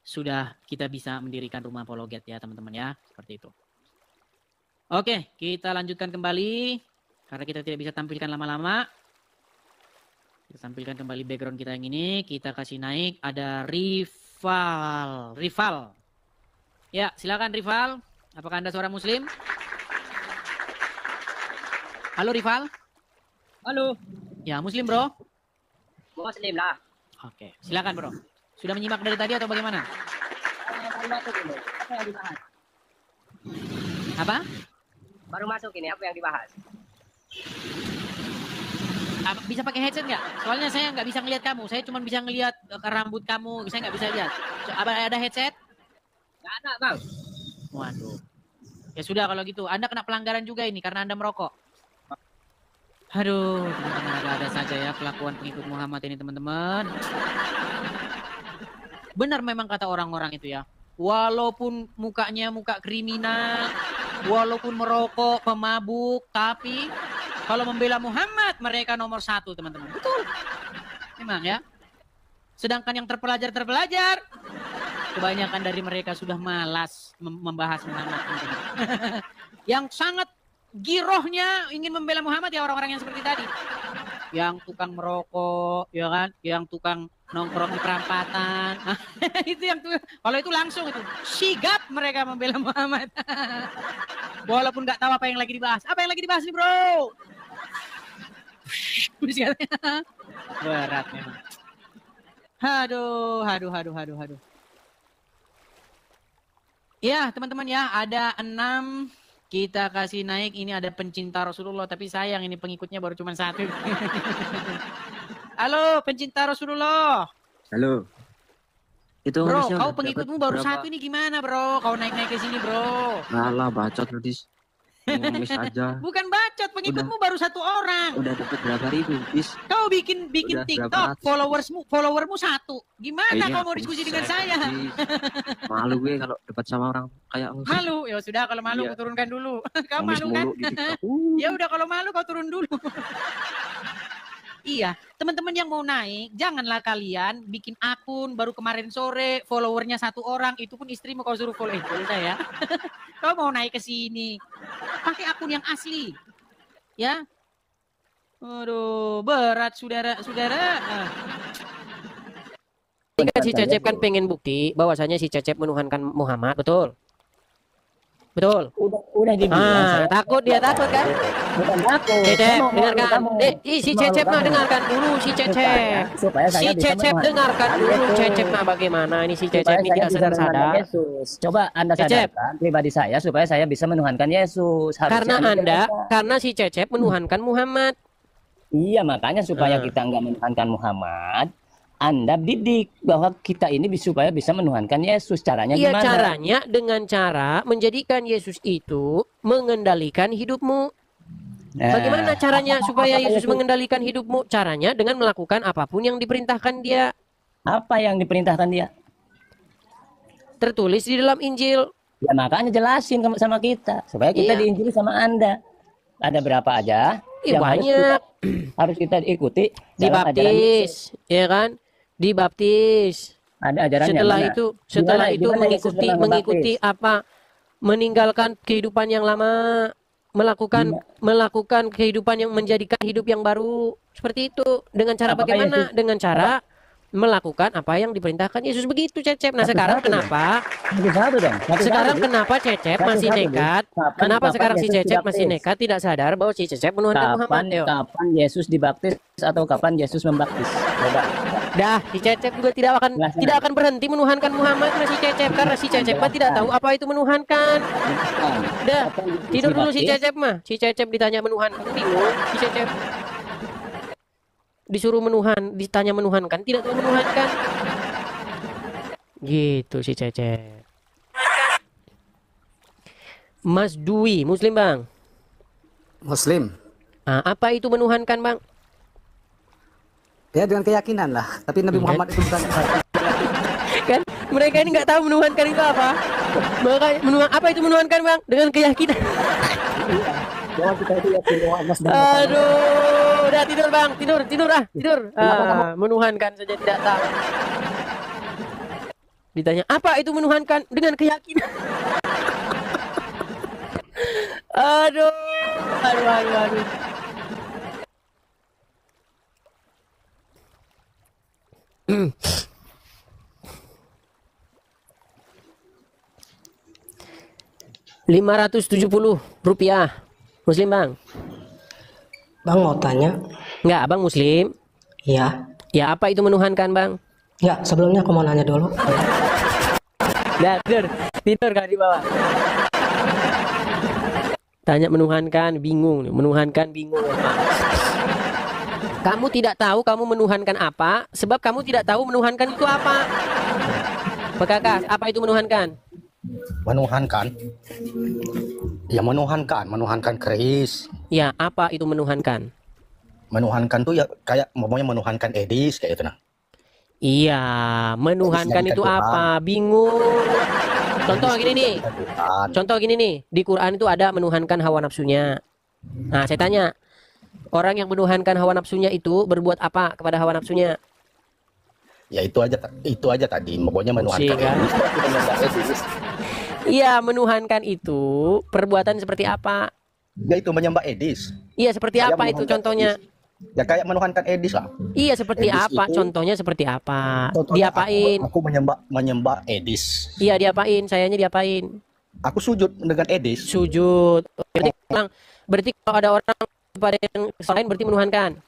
sudah kita bisa mendirikan Rumah Apologet ya teman-teman ya, seperti itu. Oke, kita lanjutkan kembali karena kita tidak bisa tampilkan lama-lama. Kita tampilkan kembali background kita yang ini, kita kasih naik ada Rival. Ya, silakan Rival. Apakah Anda seorang muslim? Halo Rival.
Halo.
Ya, Muslim bro.
Muslim lah.
Oke, silakan bro. Sudah menyimak dari tadi atau bagaimana?
Apa yang dibahas?
Apa?
Baru masuk ini, apa yang dibahas?
Bisa pakai headset nggak? Soalnya saya nggak bisa ngelihat kamu. Saya cuma bisa ngelihat rambut kamu. Saya nggak bisa lihat. Ada headset?
Nggak ada, Bang.
Waduh. Ya sudah kalau gitu. Anda kena pelanggaran juga ini karena Anda merokok. Aduh, teman-teman, ada saja ya kelakuan pengikut Muhammad ini, teman-teman. Benar memang kata orang-orang itu ya. Walaupun mukanya muka kriminal, walaupun merokok, pemabuk, tapi kalau membela Muhammad mereka nomor 1, teman-teman. Betul. Memang ya. Sedangkan yang terpelajar, kebanyakan dari mereka sudah malas membahas Muhammad. Yang sangat girohnya ingin membela Muhammad ya orang-orang yang seperti tadi. Yang tukang merokok, ya kan? Yang tukang nongkrong di perampatan. Itu yang tuh, kalau itu langsung itu sigap mereka membela Muhammad. Walaupun nggak tahu apa yang lagi dibahas. Apa yang lagi dibahas nih, bro? Berat memang. Aduh. Ya, teman-teman ya, ada 6. Kita kasih naik, ini ada pencinta Rasulullah, tapi sayang ini pengikutnya baru cuma 1. Halo, pencinta Rasulullah.
Halo. Itu
bro, kau pengikutmu baru berapa? 1 ini gimana, bro? Kau naik-naik ke sini, bro.
Alah, bacot lu, Dis. Ngemis aja.
Bukan bacot, pengikutmu baru 1 orang.
Udah dapat berapa ribu, Dis?
Kau bikin TikTok, followermu 1. Gimana kau mau diskusi dengan saya?
Malu gue kalau debat sama orang kayak lu.
Malu? Ya sudah, kalau malu kau turunkan dulu. Kau malu kan? Ya udah, kalau malu kau turun dulu. Iya, teman-teman yang mau naik, janganlah kalian bikin akun baru kemarin sore, followernya 1 orang, itu pun istrimu kau suruh follow. Boleh saya. Kau mau naik ke sini, pakai akun yang asli. Ya. Aduh, berat saudara-saudara.
Ini kan si Cecep kan pengen bukti bahwasanya si Cecep menuhankan Muhammad, betul? Betul.
Udah dibilang.
Takut dia takut kan?
Bukan takut.
Cecep, dengarkan. Si Cecep mah dengarkan dulu si Cecep. Si Cecep dengarkan dulu Cecep mah bagaimana ini si Cecep ini tidak sadar.
Yesus. Coba Anda sadarkan pribadi saya supaya saya bisa menuhankan Yesus.
Karena si Cecep menuhankan Muhammad.
Iya, makanya supaya kita enggak menuhankan Muhammad, Anda didik bahwa kita ini supaya bisa menuhankan Yesus. Caranya gimana?
Caranya dengan cara menjadikan Yesus itu mengendalikan hidupmu. Bagaimana caranya supaya Yesus mengendalikan hidupmu? Caranya dengan melakukan apapun yang diperintahkan dia.
Apa yang diperintahkan dia?
Tertulis di dalam Injil.
Ya makanya jelasin sama kita supaya kita diinjili sama Anda. Ada berapa aja?
Yang banyak.
Harus kita ikuti.
Dibaptis, ya kan? Dibaptis.
Ada ajarannya.
Setelah itu mengikuti apa? Meninggalkan kehidupan yang lama, melakukan kehidupan yang menjadikan hidup yang baru. Seperti itu. Dengan cara bagaimana? Dengan cara melakukan apa yang diperintahkan Yesus, begitu Cecep. Nah sekarang kenapa? Sekarang kenapa Cecep masih nekat? Kenapa sekarang si Cecep masih nekat, tidak sadar bahwa si Cecep menuhankan Muhammad?
Kapan Yesus dibaptis atau kapan Yesus membaptis? Coba.
Dah, si Cecep juga tidak akan berhenti menuhankan Muhammad si Cecep, karena si Cecep mah tidak tahu apa itu menuhankan. Dah, tidur dulu si Cecep mah. Si Cecep ditanya menuhankan, bingung si Cecep. Disuruh ditanya menuhankan, tidak tahu menuhankan. Gitu si Cecep. Mas Dwi, Muslim bang?
Muslim.
Apa itu menuhankan bang?
Ya dengan keyakinan lah. Tapi Nabi Muhammad itu bukan.
Kan mereka ini nggak tahu menuhankan itu apa. Apa itu menuhankan bang? Dengan keyakinan. Aduh, udah tidur bang, tidur. Menuhankan saja tidak tahu. Ditanya apa itu menuhankan? Dengan keyakinan. Aduh. 570 rupiah. Muslim bang.
Bang mau tanya.
Enggak, abang Muslim.
Iya.
Ya, apa itu menuhankan, bang?
Ya, sebelumnya aku mau nanya dulu.
Nah, tidur kan di bawah. Tanya menuhankan, bingung. Menuhankan, bingung. Kamu tidak tahu kamu menuhankan apa, sebab kamu tidak tahu menuhankan itu apa. Pekakas, apa itu menuhankan?
Menuhankan? Ya menuhankan keris.
Ya, apa itu menuhankan?
Menuhankan tuh ya kayak ngomongnya menuhankan Edis kayak itu nah.
Iya, menuhankan itu apa? Bingung. Contoh gini nih. Contoh gini nih, di Quran itu ada menuhankan hawa nafsunya. Nah, saya tanya, orang yang menuhankan hawa nafsunya itu berbuat apa kepada hawa nafsunya?
Ya itu aja tadi, pokoknya menuhankan Edis.
Iya, menuhankan itu perbuatan seperti apa?
Ya itu menyembah Edis.
Iya, seperti
Kayak
apa itu contohnya?
Edis. Ya kayak menuhankan Edis lah.
Iya, seperti
Edis
apa?
itu,
Contohnya seperti apa?
contohnya
Diapain?
Aku menyembah Edis.
Iya, diapain? Sayanya diapain?
Aku sujud dengan Edis.
Sujud. Berarti kalau ada orang kepada yang selain berarti menuhankan.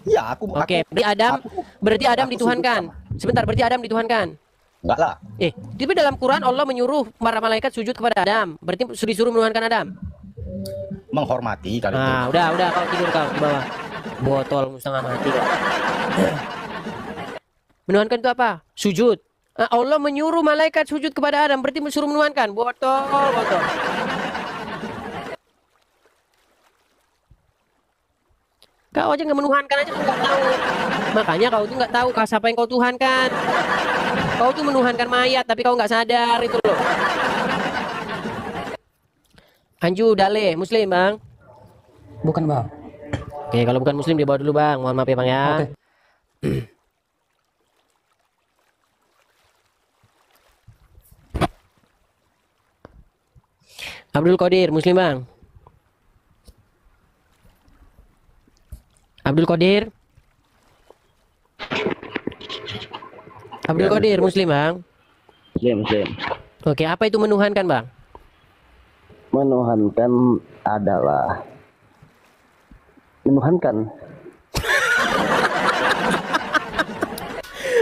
Ya,
Oke, berarti Adam dituhankan. Sebentar, berarti Adam dituhankan.
Enggak lah.
Tapi dalam Quran Allah menyuruh para malaikat sujud kepada Adam. Berarti disuruh menuhankan Adam.
Menghormati kali itu.
Nah, udah kau tidur kau di bawah. Botol setengah mati kau. Menuhankan itu apa? Sujud. Allah menyuruh malaikat sujud kepada Adam, berarti suruh menuhankan. Botol. Kau aja nggak menuhankan aja nggak tahu. Makanya kau tuh nggak tahu siapa yang kau tuhankan. Kau tuh menuhankan mayat tapi kau nggak sadar itu loh. Anju Dale, Muslim bang?
Bukan bang.
Oke, kalau bukan Muslim dibawa dulu bang. Mohon maaf ya bang ya.
Oke.
Abdul Qadir, Muslim bang? Abdul Qadir? Abdul Qadir, Muslim bang?
Muslim.
Oke, apa itu menuhankan bang?
Menuhankan adalah menuhankan.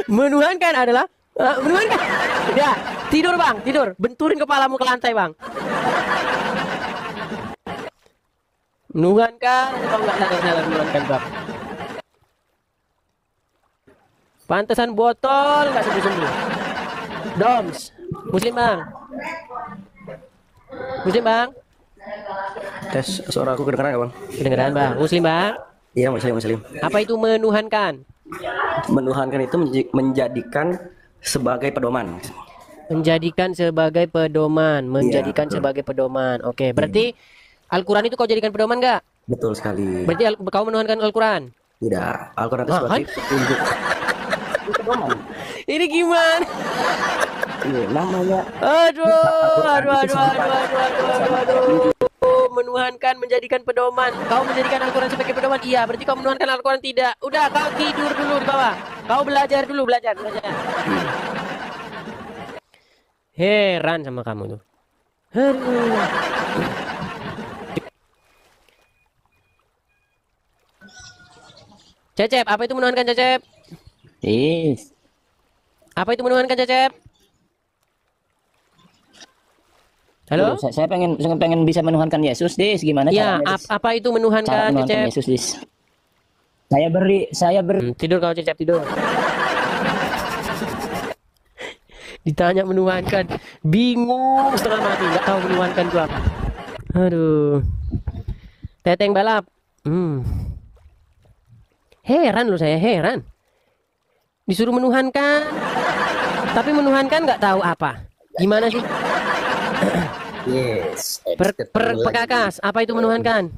Menuhankan adalah menuhankan. Ya, tidur bang, tidur. Benturin kepalamu ke lantai bang. Menuhankan, kau nggak sadar menuhankan bang. Pantesan botol nggak sembuh-sembuh. Doms, Muslim bang? Muslim bang?
Tes suara aku kedengeran ya bang?
Kedengeran bang. Muslim bang?
Iya muslim.
Apa itu menuhankan?
Menuhankan itu menjadikan sebagai pedoman.
Menjadikan sebagai pedoman. Menjadikan sebagai pedoman. Oke, berarti Al-Quran itu kau jadikan pedoman nggak?
Betul sekali.
Berarti kau menuhankan Al-Quran?
Tidak. Al-Quran itu sebagai petunjuk.
Ini gimana?
Ini namanya.
Aduh. Menuhankan, menjadikan pedoman. Kau menjadikan Al-Quran sebagai pedoman? Iya, berarti kau menuhankan Al-Quran tidak. Udah, kau tidur dulu di bawah. Kau belajar dulu, belajar. Heran sama kamu tuh. Aduh. Cecep, apa itu menuhankan Cecep? Apa itu menuhankan Cecep? Halo?
Saya pengen bisa menuhankan Yesus, Dis. Gimana
ya,
caranya?
Apa itu menuhankan Cecep?
Yesus, Dis. Saya beri.
Tidur kau Cecep, tidur. Ditanya menuhankan, bingung setengah mati, nggak tahu menuhankan itu apa. Aduh. Teteng balap. Heran loh saya, heran. Disuruh menuhankan, tapi menuhankan nggak tahu apa. Gimana sih?
Yes.
Pekakas, apa itu menuhankan?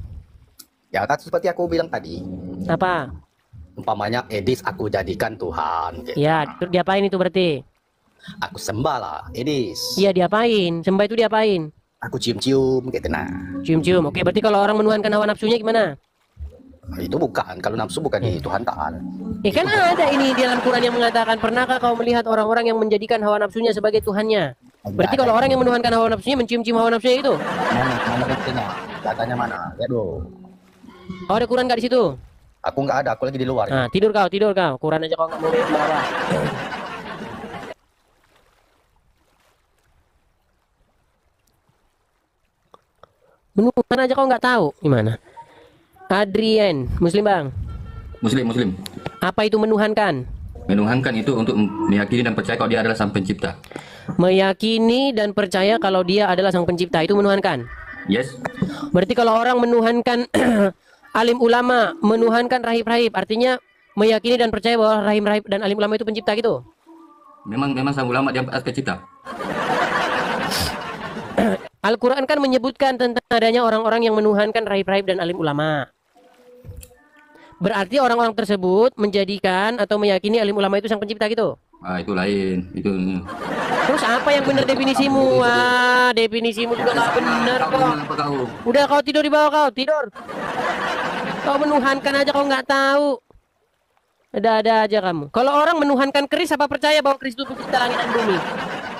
Ya kan seperti aku bilang tadi.
Apa?
Umpamanya Edis aku jadikan Tuhan. Gitu.
Ya, diapain itu berarti?
Aku sembah lah Edis.
Iya, diapain? Sembah itu diapain?
Aku cium-cium gitu nah.
Cium-cium. Oke, berarti kalau orang menuhankan hawa nafsunya gimana?
Itu bukan, kalau nafsu bukan dituhankan.
Kan ada ini di dalam Quran yang mengatakan, pernahkah kau melihat orang-orang yang menjadikan hawa nafsunya sebagai Tuhannya? Berarti kalau orang yang menuhankan hawa nafsunya mencium-cium hawa nafsunya itu?
Mana buktinya? Datanya mana? Lihat dulu.
Oh, ada Quran nggak di situ?
Aku nggak ada, aku lagi di luar.
Nah, tidur kau. Quran aja kau nggak mau bawa. Menuhan aja kau nggak tahu gimana? Adrian, Muslim bang.
Muslim.
Apa itu menuhankan?
Menuhankan itu untuk meyakini dan percaya kalau dia adalah sang pencipta.
Meyakini dan percaya kalau dia adalah sang pencipta, itu menuhankan.
Yes.
Berarti kalau orang menuhankan alim ulama, menuhankan rahib-rahib, artinya meyakini dan percaya bahwa rahib-rahib dan alim ulama itu pencipta gitu.
Memang sang ulama dia pencipta.
Al-Quran kan menyebutkan tentang adanya orang-orang yang menuhankan rahib-rahib dan alim ulama. Berarti orang-orang tersebut menjadikan atau meyakini alim ulama itu sang pencipta gitu.
Itu lain. Itu.
Terus apa yang benar definisimu? Definisimu juga nggak benar kok. Udah kau tidur di bawah kau, tidur. Kau menuhankan aja kau nggak tahu. Ada aja kamu. Kalau orang menuhankan keris, apa percaya bahwa keris itu pencipta langit dan bumi?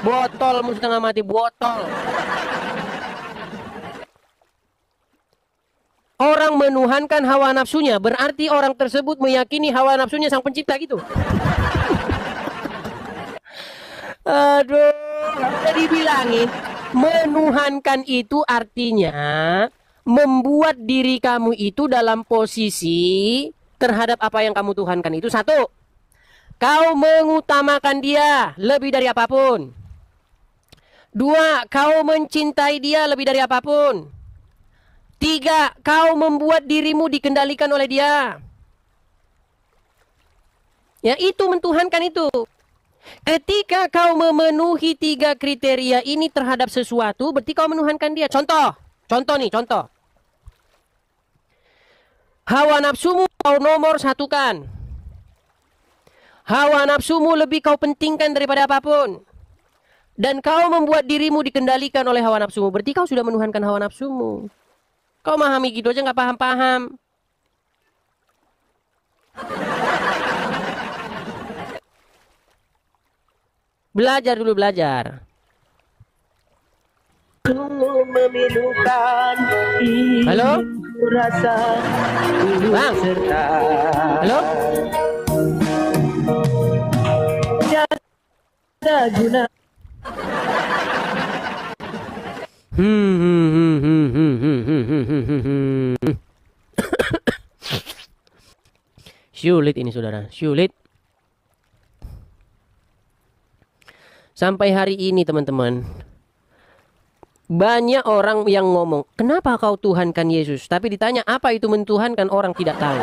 Botolmu setengah mati, botol. Orang menuhankan hawa nafsunya, berarti orang tersebut meyakini hawa nafsunya sang pencipta gitu. Aduh, udah dibilangin. Menuhankan itu artinya membuat diri kamu itu dalam posisi terhadap apa yang kamu tuhankan itu. Satu, kau mengutamakan dia lebih dari apapun. Dua, kau mencintai dia lebih dari apapun. Tiga, kau membuat dirimu dikendalikan oleh dia. Ya, itu mentuhankan itu. Ketika kau memenuhi tiga kriteria ini terhadap sesuatu, berarti kau menuhankan dia. Contoh. Hawa nafsumu kau nomor satukan. Hawa nafsumu lebih kau pentingkan daripada apapun. Dan kau membuat dirimu dikendalikan oleh hawa nafsumu, berarti kau sudah menuhankan hawa nafsumu. Kau memahami gitu aja nggak paham-paham. Belajar dulu, belajar. Halo? Bang? Halo? Sulit ini saudara, sulit. Sampai hari ini teman-teman, banyak orang yang ngomong, kenapa kau tuhankan Yesus? Tapi ditanya apa itu mentuhankan, orang tidak tahu.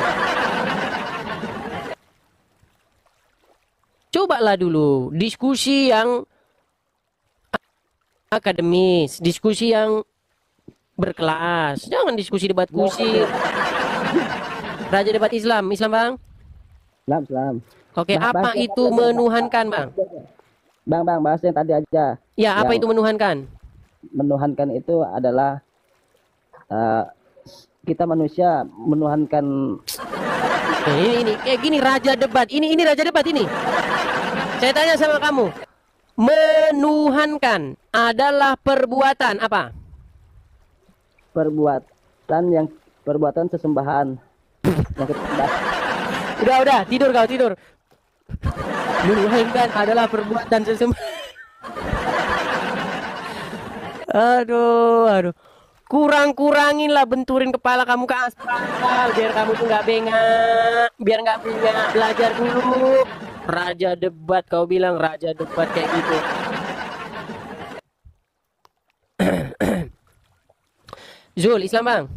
Cobalah dulu diskusi yang akademis, diskusi yang berkelas, jangan diskusi debat kusir. Raja debat Islam bang?
Islam.
Oke, apa itu menuhankan bang?
Bang, bahas yang tadi aja.
Ya, apa itu menuhankan?
Menuhankan itu adalah kita manusia menuhankan.
Ini gini raja debat. Ini raja debat ini. Saya tanya sama kamu. Menuhankan adalah perbuatan apa?
Perbuatan sesembahan.
Udah, tidur kau, tidur. Menuhankan adalah perbuatan sesembahan. Aduh. Kurang-kurangin lah benturin kepala kamu ke aspal biar kamu tuh nggak bengak, belajar dulu. Raja debat, kau bilang raja debat kayak gitu. Zul, Islam bang?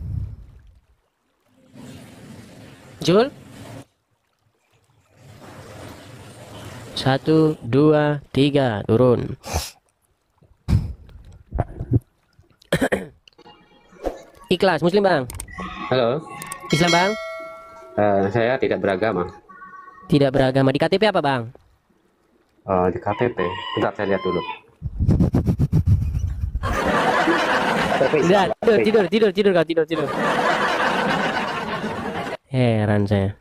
Zul? 1, 2, 3, turun. Ikhlas, Muslim bang?
Halo.
Islam bang?
Saya tidak beragama.
Tidak beragama. Di KTP apa bang?
Di KTP. Bentar saya lihat dulu.
Udah, tidur kau, tidur. Heran saya.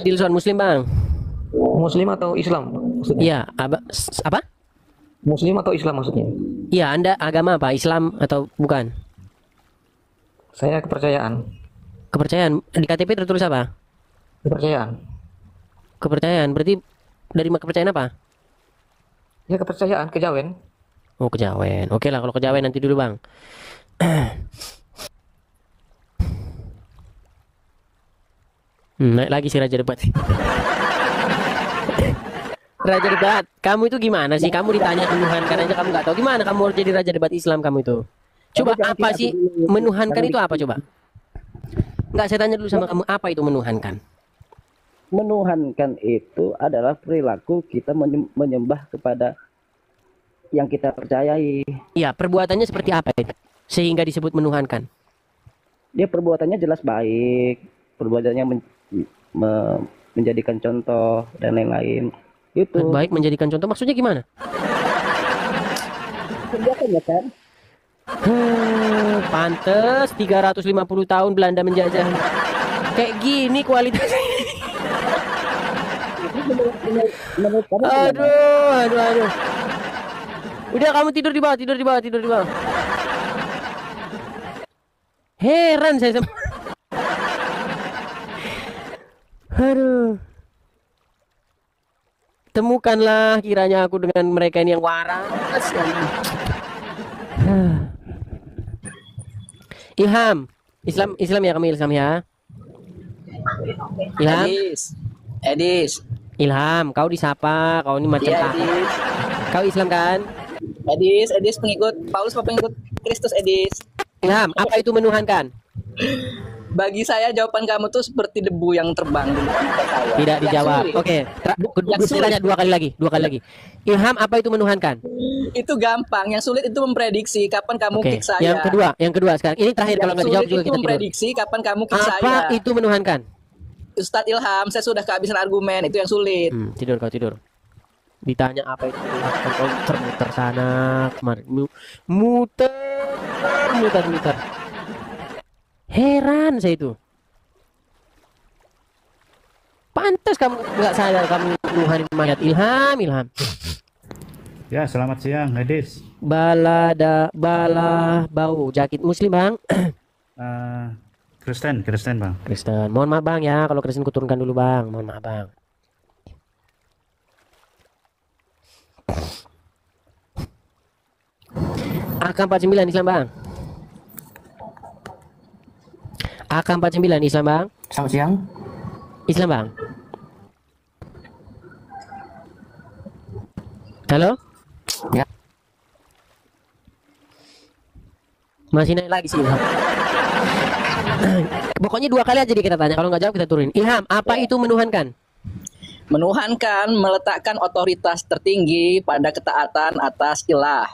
Dilson Muslim bang? Muslim atau Islam?
Iya, apa?
Muslim atau Islam maksudnya?
Iya, Anda agama apa? Islam atau bukan?
Saya kepercayaan.
Kepercayaan. Di KTP tertulis apa?
Kepercayaan.
Kepercayaan. Berarti dari kepercayaan apa?
Ya kepercayaan, kejawen.
Oh, kejawen. Oke lah, kalau kejawen nanti dulu, Bang. Naik lagi si Raja Debat. Raja Debat, kamu itu gimana sih? Kamu ditanya menuhankan aja kamu nggak tahu. Gimana kamu harus jadi Raja Debat Islam kamu itu? Coba apa sih menuhankan itu apa coba? Nggak, saya tanya dulu sama kamu, apa itu menuhankan?
Menuhankan itu adalah perilaku kita menyembah kepada yang kita percayai.
Iya, perbuatannya seperti apa itu? Sehingga disebut menuhankan.
Dia perbuatannya jelas baik, perbuatannya menjadikan contoh dan lain-lain. Itu
baik menjadikan contoh maksudnya gimana?
Perbuatannya kan.
Pantes 350 tahun Belanda menjajah. Kayak gini kualitasnya. Aduh. Udah kamu tidur di bawah. Heran saya sama. Aduh. Temukanlah kiranya aku dengan mereka ini yang waras. Ilham, Islam ya, kamu Islam ya. Ilham.
Edis.
Ilham, kau disapa, kau ini macam apa? Kau Islam kan?
Edis pengikut Paulus apa pengikut Kristus, Edis?
Ilham, apa itu menuhankan?
Bagi saya jawaban kamu tuh seperti debu yang terbang di mata saya.
Tidak dijawab. Oke, tanya dua kali lagi. Ilham, apa itu menuhankan?
Itu gampang. Yang sulit itu memprediksi kapan kamu kick saya.
Yang kedua sekarang. Ini terakhir, kalau nggak dijawab juga kita tidur.
Memprediksi kapan kamu kick saya.
Apa itu menuhankan?
Ustadz Ilham, saya sudah kehabisan argumen. Itu yang sulit.
Kau tidur. Ditanya apa itu menuhankan, kau muter sana kemari. Muter. Heran saya itu. Pantas kamu nggak sadar kamu menuhanin mayat. Ilham.
Ya, selamat siang, Edis.
Bala bau jakit Muslim, Bang.
Kristen, Bang.
Kristen. Mohon maaf, Bang ya, kalau Kristen kuturunkan dulu, Bang. Mohon maaf, Bang. AK-49 Islam, Bang. AK-49 Islam, Bang.
Selamat siang.
Islam, Bang. Halo?
Ya.
Masih naik lagi sih, Ilham. Pokoknya 2 kali aja kita tanya. Kalau nggak jawab kita turunin. Ilham, apa itu menuhankan?
Menuhankan meletakkan otoritas tertinggi pada ketaatan atas ilah.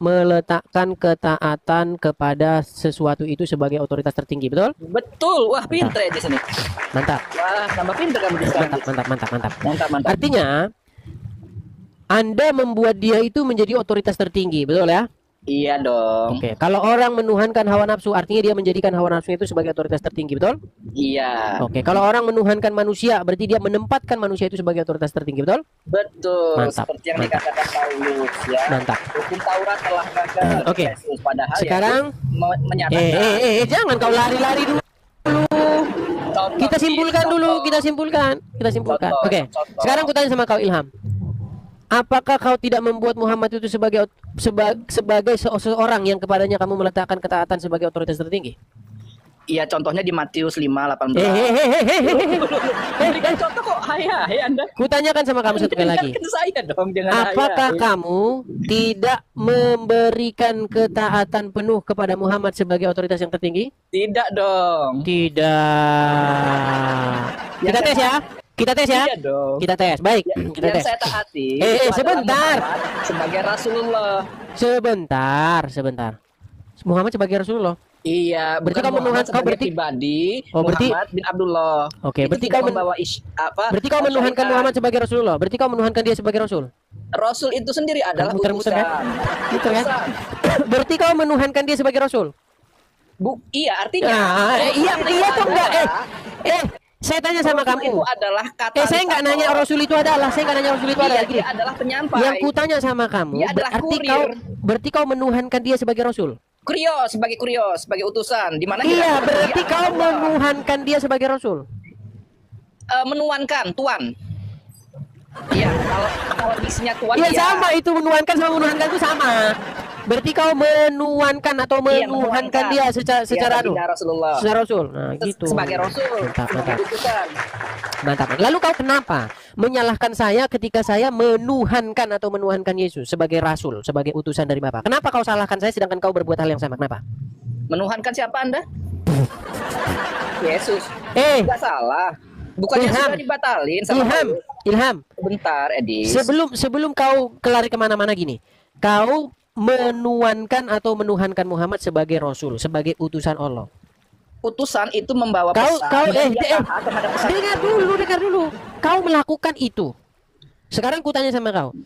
Meletakkan ketaatan kepada sesuatu itu sebagai otoritas tertinggi, betul?
Betul. Wah, pinter ya di sini.
Mantap.
Wah, tambah pinter kamu di sini.
Mantap. Artinya Anda membuat dia itu menjadi otoritas tertinggi, betul ya?
Iya dong.
Oke, kalau orang menuhankan hawa nafsu, artinya dia menjadikan hawa nafsu itu sebagai otoritas tertinggi, betul?
Iya.
Oke, kalau orang menuhankan manusia, berarti dia menempatkan manusia itu sebagai otoritas tertinggi, betul?
Betul.
Mantap.
Seperti yang dikatakan Paulus ya.
Mantap.
Hukum Taurat telah gagal.
Oke.
Padahal
sekarang
menyatakan.
Jangan kau lari-lari dulu. Kita simpulkan. Oke. Sekarang aku tanya sama kau, Ilham. Apakah kau tidak membuat Muhammad itu sebagai seseorang yang kepadanya kamu meletakkan ketaatan sebagai otoritas tertinggi?
Iya, contohnya di Matius 5:18. Berikan contoh kok. Hai Anda.
Kutanyakan sama kamu satu kali lagi.
Saya dong, jangan
apakah kamu tidak memberikan ketaatan penuh kepada Muhammad sebagai otoritas yang tertinggi?
Tidak dong.
Tidak. Kita tes ya. Kita tes. Baik. Kita tes.
Saya taati.
Sebentar.
Sebagai Rasulullah.
Sebentar. Muhammad sebagai Rasulullah.
Iya,
berarti kamu menuhankan kau
pribadi Muhammad bin Abdullah.
Oke, berarti kau membawa berarti kau menuhankan Muhammad sebagai Rasulullah. Berarti kau menuhankan dia sebagai Rasul.
Rasul itu sendiri adalah
muter-muter kan? Muter kan? Berarti kau menuhankan dia sebagai Rasul.
Iya, artinya.
Iya atau enggak? Saya tanya sama
Rasul
kamu.
itu adalah kata.
Saya nggak nanya Rasul itu adalah. Saya nggak nanya Rasul itu adalah. Gini.
Dia adalah penyampai.
Yang kutanya sama kamu,
Dia adalah
berarti kau menuhankan dia sebagai Rasul.
Kurios, sebagai utusan. Di mana?
Iya, berarti kau menuhankan dia sebagai Rasul.
Menuankan, Tuan. Iya, kalau isinya Tuan.
Iya sama, itu menuhankan sama menuhankan itu sama. Berarti kau menuhankan atau menuhankan dia secara
Rasulullah.
Secara Rasul. Nah, gitu.
Sebagai Rasul.
Mantap. Lalu kau kenapa menyalahkan saya ketika saya menuhankan atau menuhankan Yesus sebagai Rasul, sebagai utusan dari Bapa? Kenapa kau salahkan saya sedangkan kau berbuat hal yang sama? Kenapa?
Menuhankan siapa Anda? Yesus. Tidak salah. Bukannya sudah dibatalin sama
Ilham.
Bentar, Edi.
Sebelum kau kelari kemana-mana gini, kau menuankan atau menuhankan Muhammad sebagai Rasul, sebagai utusan Allah.
Utusan itu membawa pesan.
Dengar dulu. Kau melakukan itu. Sekarang kutanya sama kau.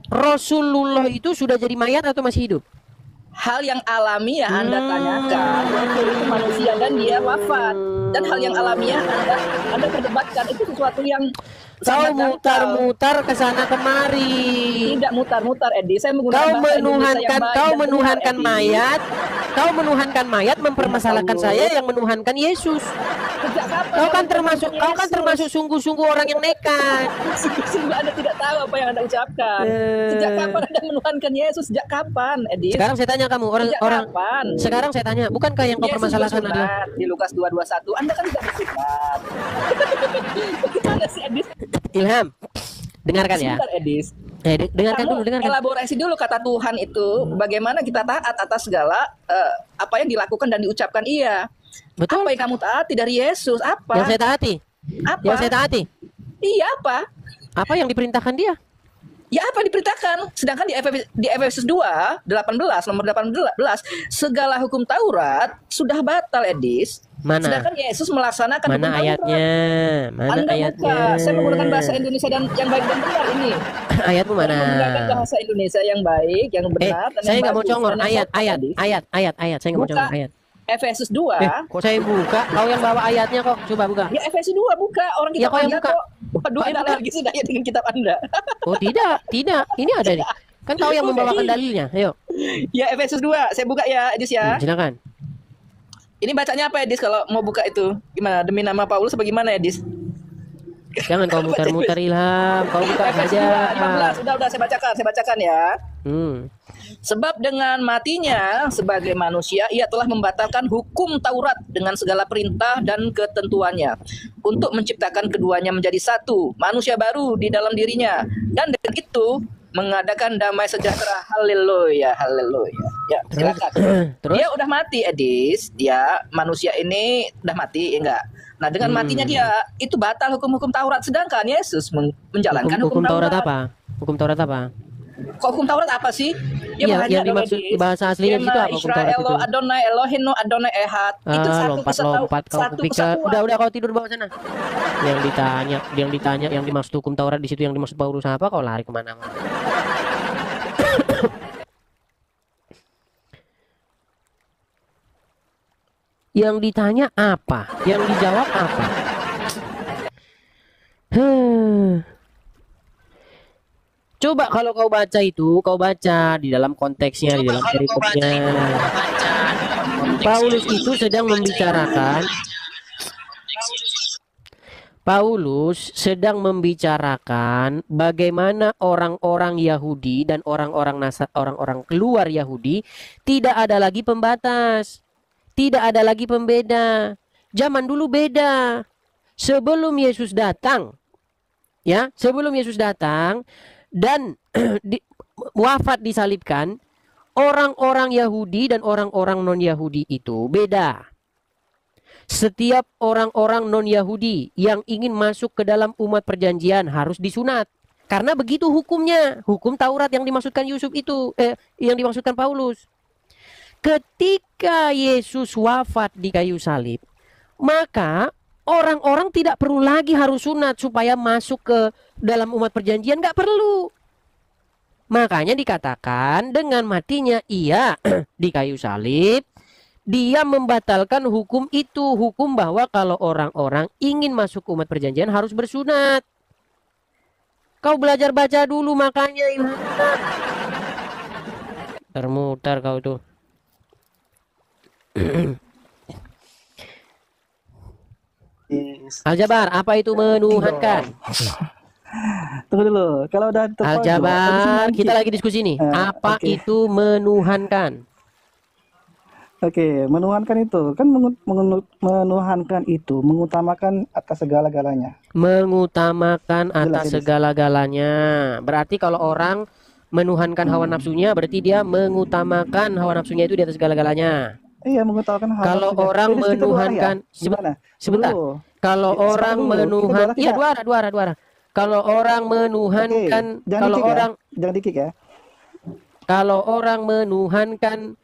Rasulullah itu sudah jadi mayat atau masih hidup?
Hal yang alamiah Anda tanyakan, Rasul itu manusia dan dia wafat. Dan hal yang alamiah Anda perdebatkan itu sesuatu yang
kau mutar-mutar ke sana kemari.
Tidak mutar-mutar, Edi. Saya menggunakan
kau menuhankan mayat. Kau menuhankan mayat, mempermasalahkan saya yang menuhankan Yesus. Kau kan termasuk sungguh-sungguh orang yang nekat.
Sungguh Anda tidak tahu apa yang Anda ucapkan. Sejak kapan Anda menuhankan Yesus? Sejak kapan, Edi?
Sekarang saya tanya kamu, orang. Sekarang saya tanya, bukankah yang kau permasalahkan adalah
di Lukas 2:21? Anda kan tidak bersunat. Bagaimana sih, Edi?
Ilham, dengarkan ya.
Sebentar, Edis.
Dengarkan dulu.
Elaborasi dulu kata Tuhan itu. Bagaimana kita taat atas segala apa yang dilakukan dan diucapkan Ia.
Betul.
Apa yang kamu taati dari Yesus? Apa?
Yang saya taati.
Apa?
Yang saya taati.
Iya, apa?
Apa yang diperintahkan Dia?
Ya apa diperintahkan? Sedangkan di Efesus 2:18 nomor 18, segala hukum Taurat sudah batal, Edis.
Mana?
Sedangkan Yesus melaksanakan
mana
hukum
ayatnya?
Taurat.
Mana
Anda
ayatnya?
Buka. Saya menggunakan bahasa Indonesia dan yang baik dan benar ini.
Ayatmu mana?
Saya menggunakan bahasa Indonesia yang baik, yang benar dan
saya
yang
nggak mau
bagus.
congor ayat. Saya nggak mau congor ayat.
Efesus 2.
Kok saya buka? Kau yang bawa ayatnya kok. Coba buka.
Ya Efesus 2 buka. Orang kita
yang buka.
Waduh, Anda alergi sudah ya dengan kitab Anda.
Oh tidak. Ini ada nih. Kan kau yang membawakan dalilnya. Ayo.
Ya Efesus 2. Saya buka ya, Edis ya.
Silakan.
Ini bacanya apa, Edis, kalau mau buka itu? Gimana? Demi nama Paulus apa gimana, Edis?
Jangan kau muter-muter, Ilham. Kau buka saja.
15. Udah saya bacakan ya. Sebab dengan matinya sebagai manusia ia telah membatalkan hukum Taurat dengan segala perintah dan ketentuannya untuk menciptakan keduanya menjadi satu manusia baru di dalam dirinya, dan dengan itu mengadakan damai sejahtera. Haleluya. Ya, silakan.
Terus?
Dia udah mati, Edis. Dia manusia ini udah mati, ya enggak? Nah, dengan matinya dia itu batal hukum-hukum Taurat, sedangkan Yesus menjalankan hukum Taurat.
Hukum Taurat apa?
Kok hukum Taurat apa sih?
Ya, yang dimaksud bahasa aslinya itu apa hukum Taurat itu?
Adonai Elohim, Adonai Ehad. Itu
lompat kau pikir. Udah kau tidur bawah sana. Yang ditanya yang dimaksud hukum Taurat di situ, yang dimaksud Paulus apa? Kau lari kemana-mana. Yang ditanya apa? Yang dijawab apa? Coba kalau kau baca itu, kau baca di dalam konteksnya, di dalam perikopnya. Paulus itu sedang membicarakan bagaimana orang-orang Yahudi dan orang-orang keluar Yahudi tidak ada lagi pembatas, tidak ada lagi pembeda. Zaman dulu beda. Sebelum Yesus datang, dan wafat disalibkan, orang-orang Yahudi dan orang-orang non-Yahudi itu beda. Setiap orang-orang non-Yahudi yang ingin masuk ke dalam umat perjanjian harus disunat. Karena begitu hukumnya, hukum Taurat yang dimaksudkan yang dimaksudkan Paulus. Ketika Yesus wafat di kayu salib, maka orang-orang tidak perlu lagi harus sunat supaya masuk ke dalam umat perjanjian, nggak perlu. Makanya dikatakan dengan matinya ia di kayu salib, dia membatalkan hukum itu, hukum bahwa kalau orang-orang ingin masuk umat perjanjian harus bersunat. Kau belajar baca dulu makanya Ilham. Termutar kau tuh. Aljabar, apa itu menuhankan?
Tunggu dulu. Kalau udah
Aljabar, kita lagi diskusi nih. Apa itu menuhankan?
Oke, menuhankan itu kan menuhankan itu mengutamakan atas segala-galanya.
Mengutamakan atas segala-galanya. Berarti kalau orang menuhankan hawa nafsunya, berarti dia mengutamakan hawa nafsunya itu di atas segala-galanya.
Iya, mengutamakan hawa
Kalau
nafsunya.
orang
Jadi, kita dua arah ya?
menuhankan
Sebentar.
Kalau
Sabar
orang
dulu. Kita
menuhan,
dua arah
iya
tidak?
dua arah. Kalau orang menuhankan,
Jangan
kalau
dikik ya.
orang
Jangan dikik ya.
kalau orang menuhankan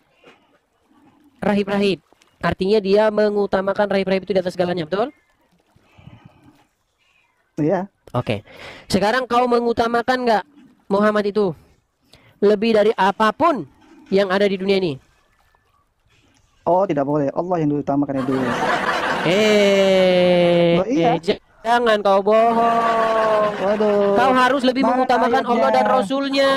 rahib-rahib, artinya dia mengutamakan rahib-rahib itu di atas segalanya, betul?
Iya.
Oke. Sekarang kau mengutamakan nggak Muhammad itu lebih dari apapun yang ada di dunia ini?
Oh, tidak boleh. Allah yang diutamakan dulu.
Oh,
iya.
Jangan kau bohong.
Waduh.
Kau harus lebih
Mana
mengutamakan
ayatnya?
Allah dan Rasulnya.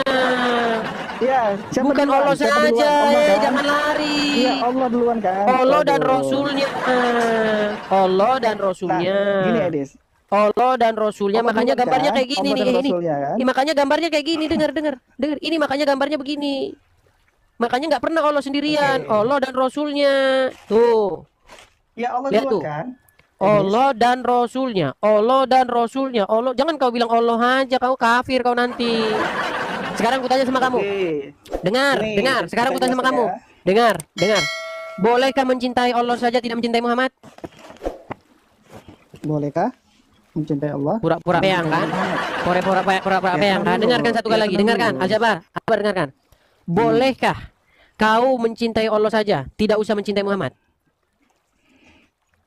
Iya, siapa
Bukan
duluan?
Allah
Siapa
saja,
duluan? Allah kan?
jangan lari.
Iya, Allah duluan kan.
Allah dan
Waduh.
Rasulnya. Allah dan Rasulnya.
Nah, gini Edis.
Allah dan Rasulnya,
Allah
makanya
duluan
gambarnya
kan?
kayak gini
Allah
nih,
dan
kayak ini.
Rasulnya kan?
Ini makanya gambarnya kayak gini, dengar. Ini makanya gambarnya begini. Makanya nggak pernah Allah sendirian, Allah dan Rasulnya. Tuh.
Ya Allah
Lihat
duluan
tuh.
kan?
Allah dan Rasulnya, Allah dan Rasulnya, Allah. Jangan kau bilang Allah aja, kau kafir kau nanti. Sekarang kutanya sama kamu. Dengar. Sekarang kutanya sama kamu. Dengar. Bolehkah mencintai Allah saja tidak mencintai Muhammad?
Bolehkah mencintai Allah?
Pura-pura peyang kan? Pura-pura peyang kan? Dengarkan satu kali lagi. Dengarkan. Aljabar, dengarkan. Bolehkah kau mencintai Allah saja, tidak usah mencintai Muhammad?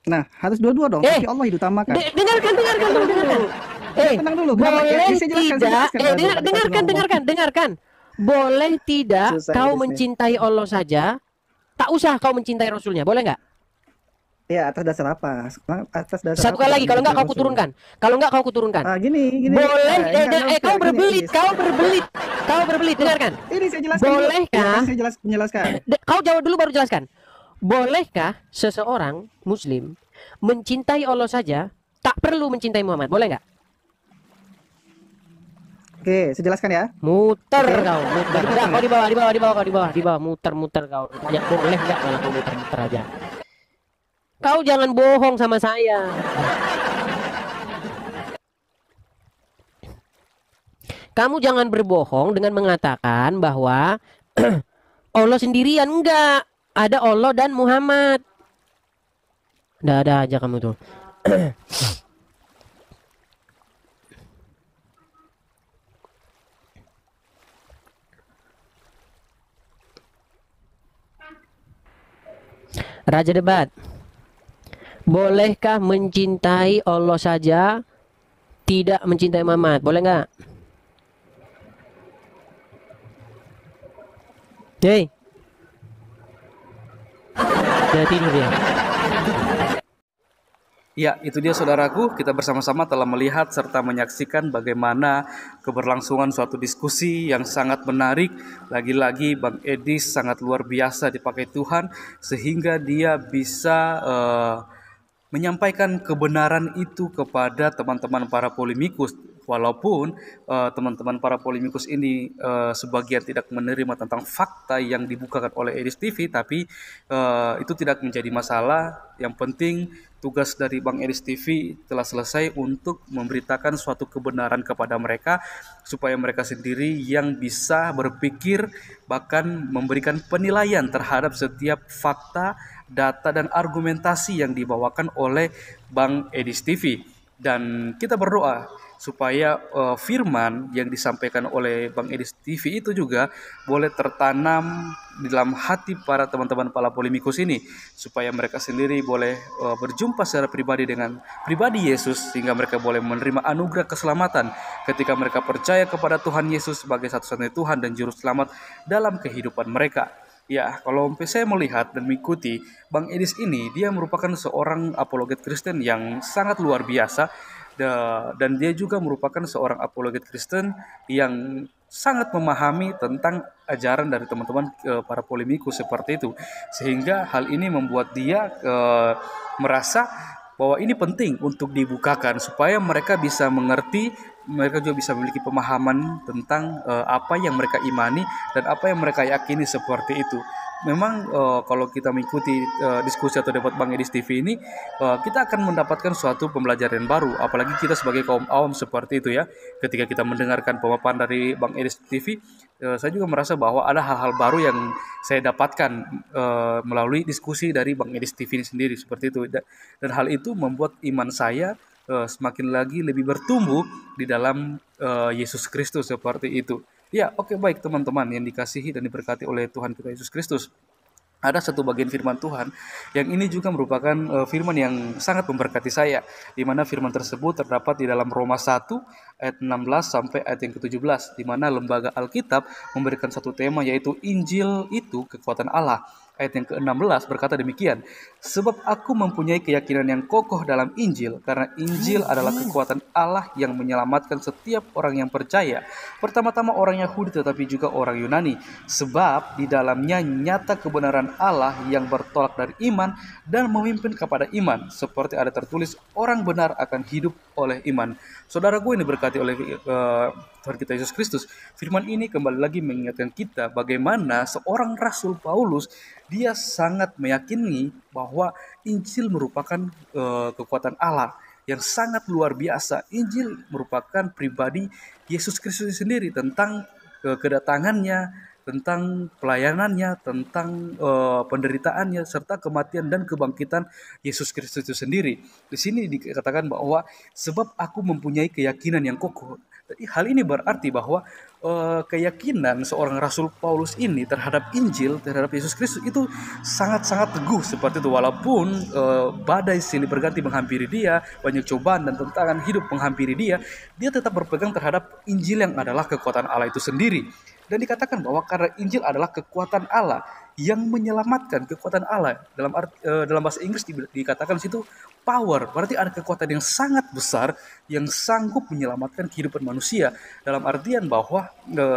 Nah, harus dua-dua dong. Tapi Allah diutamakan.
Dengarkan.
Tenang dulu.
Boleh
Bisa jelaskan,
tidak? Dengarkan. Boleh tidak
Susah
kau
ini.
mencintai Allah saja, tak usah kau mencintai Rasulnya, boleh nggak?
Ya, atas dasar apa? Atas dasar
Satu kali lagi, kalau nggak kau kuturunkan.
Ah, gini.
Boleh,
Nah,
kau berbelit, dengarkan.
Ini saya jelaskan.
Bolehkah?
Saya menjelaskan.
Kau jawab dulu baru jelaskan. Bolehkah seseorang Muslim mencintai Allah saja, tak perlu mencintai Muhammad? Boleh nggak?
Oke, saya jelaskan ya.
Muter kau, muter. Enggak, kau di bawah, muter kau. Ya, boleh nggak kalau kau muter aja? Kau jangan bohong sama saya. Kamu jangan berbohong dengan mengatakan bahwa Allah sendirian. Enggak. Ada Allah dan Muhammad. Ada aja kamu tuh. Raja debat. Bolehkah mencintai Allah saja, tidak mencintai Muhammad? Boleh nggak? Hei. Udah tidur ya?
Ya, itu dia saudaraku, kita bersama-sama telah melihat serta menyaksikan bagaimana keberlangsungan suatu diskusi yang sangat menarik. Lagi-lagi Bang Edis sangat luar biasa dipakai Tuhan sehingga dia bisa menyampaikan kebenaran itu kepada teman-teman para polemikus. Walaupun teman-teman para polemikus ini sebagian tidak menerima tentang fakta yang dibukakan oleh Edis TV, tapi itu tidak menjadi masalah. Yang penting tugas dari Bang Edis TV telah selesai untuk memberitakan suatu kebenaran kepada mereka supaya mereka sendiri yang bisa berpikir bahkan memberikan penilaian terhadap setiap fakta, data dan argumentasi yang dibawakan oleh Bang Edis TV. Dan kita berdoa supaya firman yang disampaikan oleh Bang Edis TV itu juga boleh tertanam di dalam hati para teman-teman para polemikus ini, supaya mereka sendiri boleh berjumpa secara pribadi dengan pribadi Yesus, sehingga mereka boleh menerima anugerah keselamatan ketika mereka percaya kepada Tuhan Yesus sebagai satu-satunya Tuhan dan Juru Selamat dalam kehidupan mereka. Ya, kalau saya melihat dan mengikuti Bang Edis ini, dia merupakan seorang apologet Kristen yang sangat luar biasa. Dan dia juga merupakan seorang apologet Kristen yang sangat memahami tentang ajaran dari teman-teman para polemikus seperti itu. Sehingga hal ini membuat dia merasa bahwa ini penting untuk dibukakan supaya mereka bisa mengerti, mereka juga bisa memiliki pemahaman tentang apa yang mereka imani dan apa yang mereka yakini seperti itu. Memang kalau kita mengikuti diskusi atau debat Bang Edis TV ini, kita akan mendapatkan suatu pembelajaran baru, apalagi kita sebagai kaum awam seperti itu ya. Ketika kita mendengarkan pemaparan dari Bang Edis TV, saya juga merasa bahwa ada hal-hal baru yang saya dapatkan melalui diskusi dari Bang Edis TV ini sendiri seperti itu. Dan hal itu membuat iman saya semakin lagi lebih bertumbuh di dalam Yesus Kristus seperti itu. Ya, oke, baik teman-teman yang dikasihi dan diberkati oleh Tuhan kita Yesus Kristus. Ada satu bagian firman Tuhan yang ini juga merupakan firman yang sangat memberkati saya, di mana firman tersebut terdapat di dalam Roma 1 ayat 16 sampai ayat yang ke-17, di mana Lembaga Alkitab memberikan satu tema, yaitu Injil itu kekuatan Allah. Ayat yang ke-16 berkata demikian, sebab aku mempunyai keyakinan yang kokoh dalam Injil, karena Injil adalah kekuatan Allah yang menyelamatkan setiap orang yang percaya, pertama-tama orang Yahudi tetapi juga orang Yunani, sebab di dalamnya nyata kebenaran Allah yang bertolak dari iman dan memimpin kepada iman, seperti ada tertulis, orang benar akan hidup oleh iman. Saudara gue ini berkati oleh Tuhan kita Yesus Kristus. Firman ini kembali lagi mengingatkan kita bagaimana seorang Rasul Paulus, dia sangat meyakini bahwa Injil merupakan kekuatan Allah yang sangat luar biasa. Injil merupakan pribadi Yesus Kristus sendiri, tentang kedatangannya, tentang pelayanannya, tentang penderitaannya, serta kematian dan kebangkitan Yesus Kristus itu sendiri. Di sini dikatakan bahwa sebab aku mempunyai keyakinan yang kokoh. Jadi hal ini berarti bahwa keyakinan seorang Rasul Paulus ini terhadap Injil, terhadap Yesus Kristus itu sangat-sangat teguh seperti itu. Walaupun badai silih berganti menghampiri dia, banyak cobaan dan tantangan hidup menghampiri dia, dia tetap berpegang terhadap Injil yang adalah kekuatan Allah itu sendiri. Dan dikatakan bahwa karena Injil adalah kekuatan Allah yang menyelamatkan, kekuatan Allah dalam bahasa Inggris dikatakan situ power, berarti ada kekuatan yang sangat besar yang sanggup menyelamatkan kehidupan manusia. Dalam artian bahwa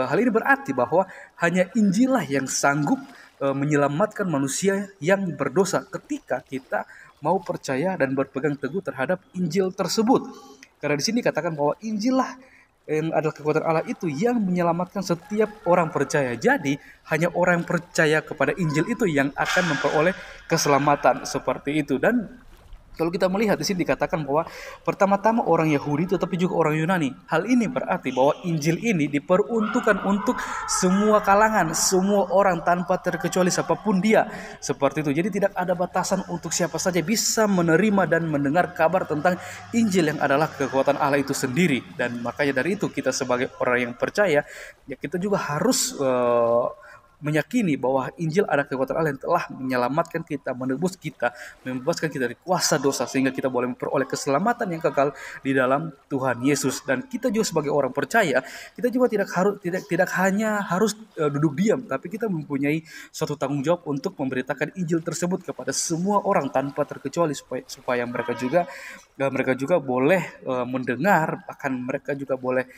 hal ini berarti bahwa hanya Injil lah yang sanggup menyelamatkan manusia yang berdosa ketika kita mau percaya dan berpegang teguh terhadap Injil tersebut. Karena di sini katakan bahwa Injil lah yang adalah kekuatan Allah itu yang menyelamatkan setiap orang percaya. Jadi hanya orang yang percaya kepada Injil itu yang akan memperoleh keselamatan seperti itu. Dan kalau kita melihat di sini dikatakan bahwa pertama-tama orang Yahudi tetapi juga orang Yunani. Hal ini berarti bahwa Injil ini diperuntukkan untuk semua kalangan, semua orang tanpa terkecuali siapapun dia. Seperti itu. Jadi tidak ada batasan untuk siapa saja bisa menerima dan mendengar kabar tentang Injil yang adalah kekuatan Allah itu sendiri. Dan makanya dari itu kita sebagai orang yang percaya, ya kita juga harus meyakini bahwa Injil ada kekuatan Allah yang telah menyelamatkan kita, menebus kita, membebaskan kita dari kuasa dosa, sehingga kita boleh memperoleh keselamatan yang kekal di dalam Tuhan Yesus. Dan kita juga sebagai orang percaya, kita juga tidak hanya harus duduk diam, tapi kita mempunyai suatu tanggung jawab untuk memberitakan Injil tersebut kepada semua orang tanpa terkecuali, supaya mereka juga boleh mendengar, bahkan mereka juga boleh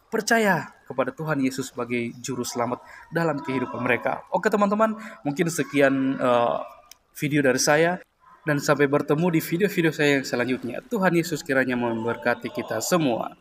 percaya kepada Tuhan Yesus sebagai juru selamat dalam kehidupan mereka. Oke teman-teman, mungkin sekian video dari saya, dan sampai bertemu di video-video saya yang selanjutnya. Tuhan Yesus kiranya memberkati kita semua.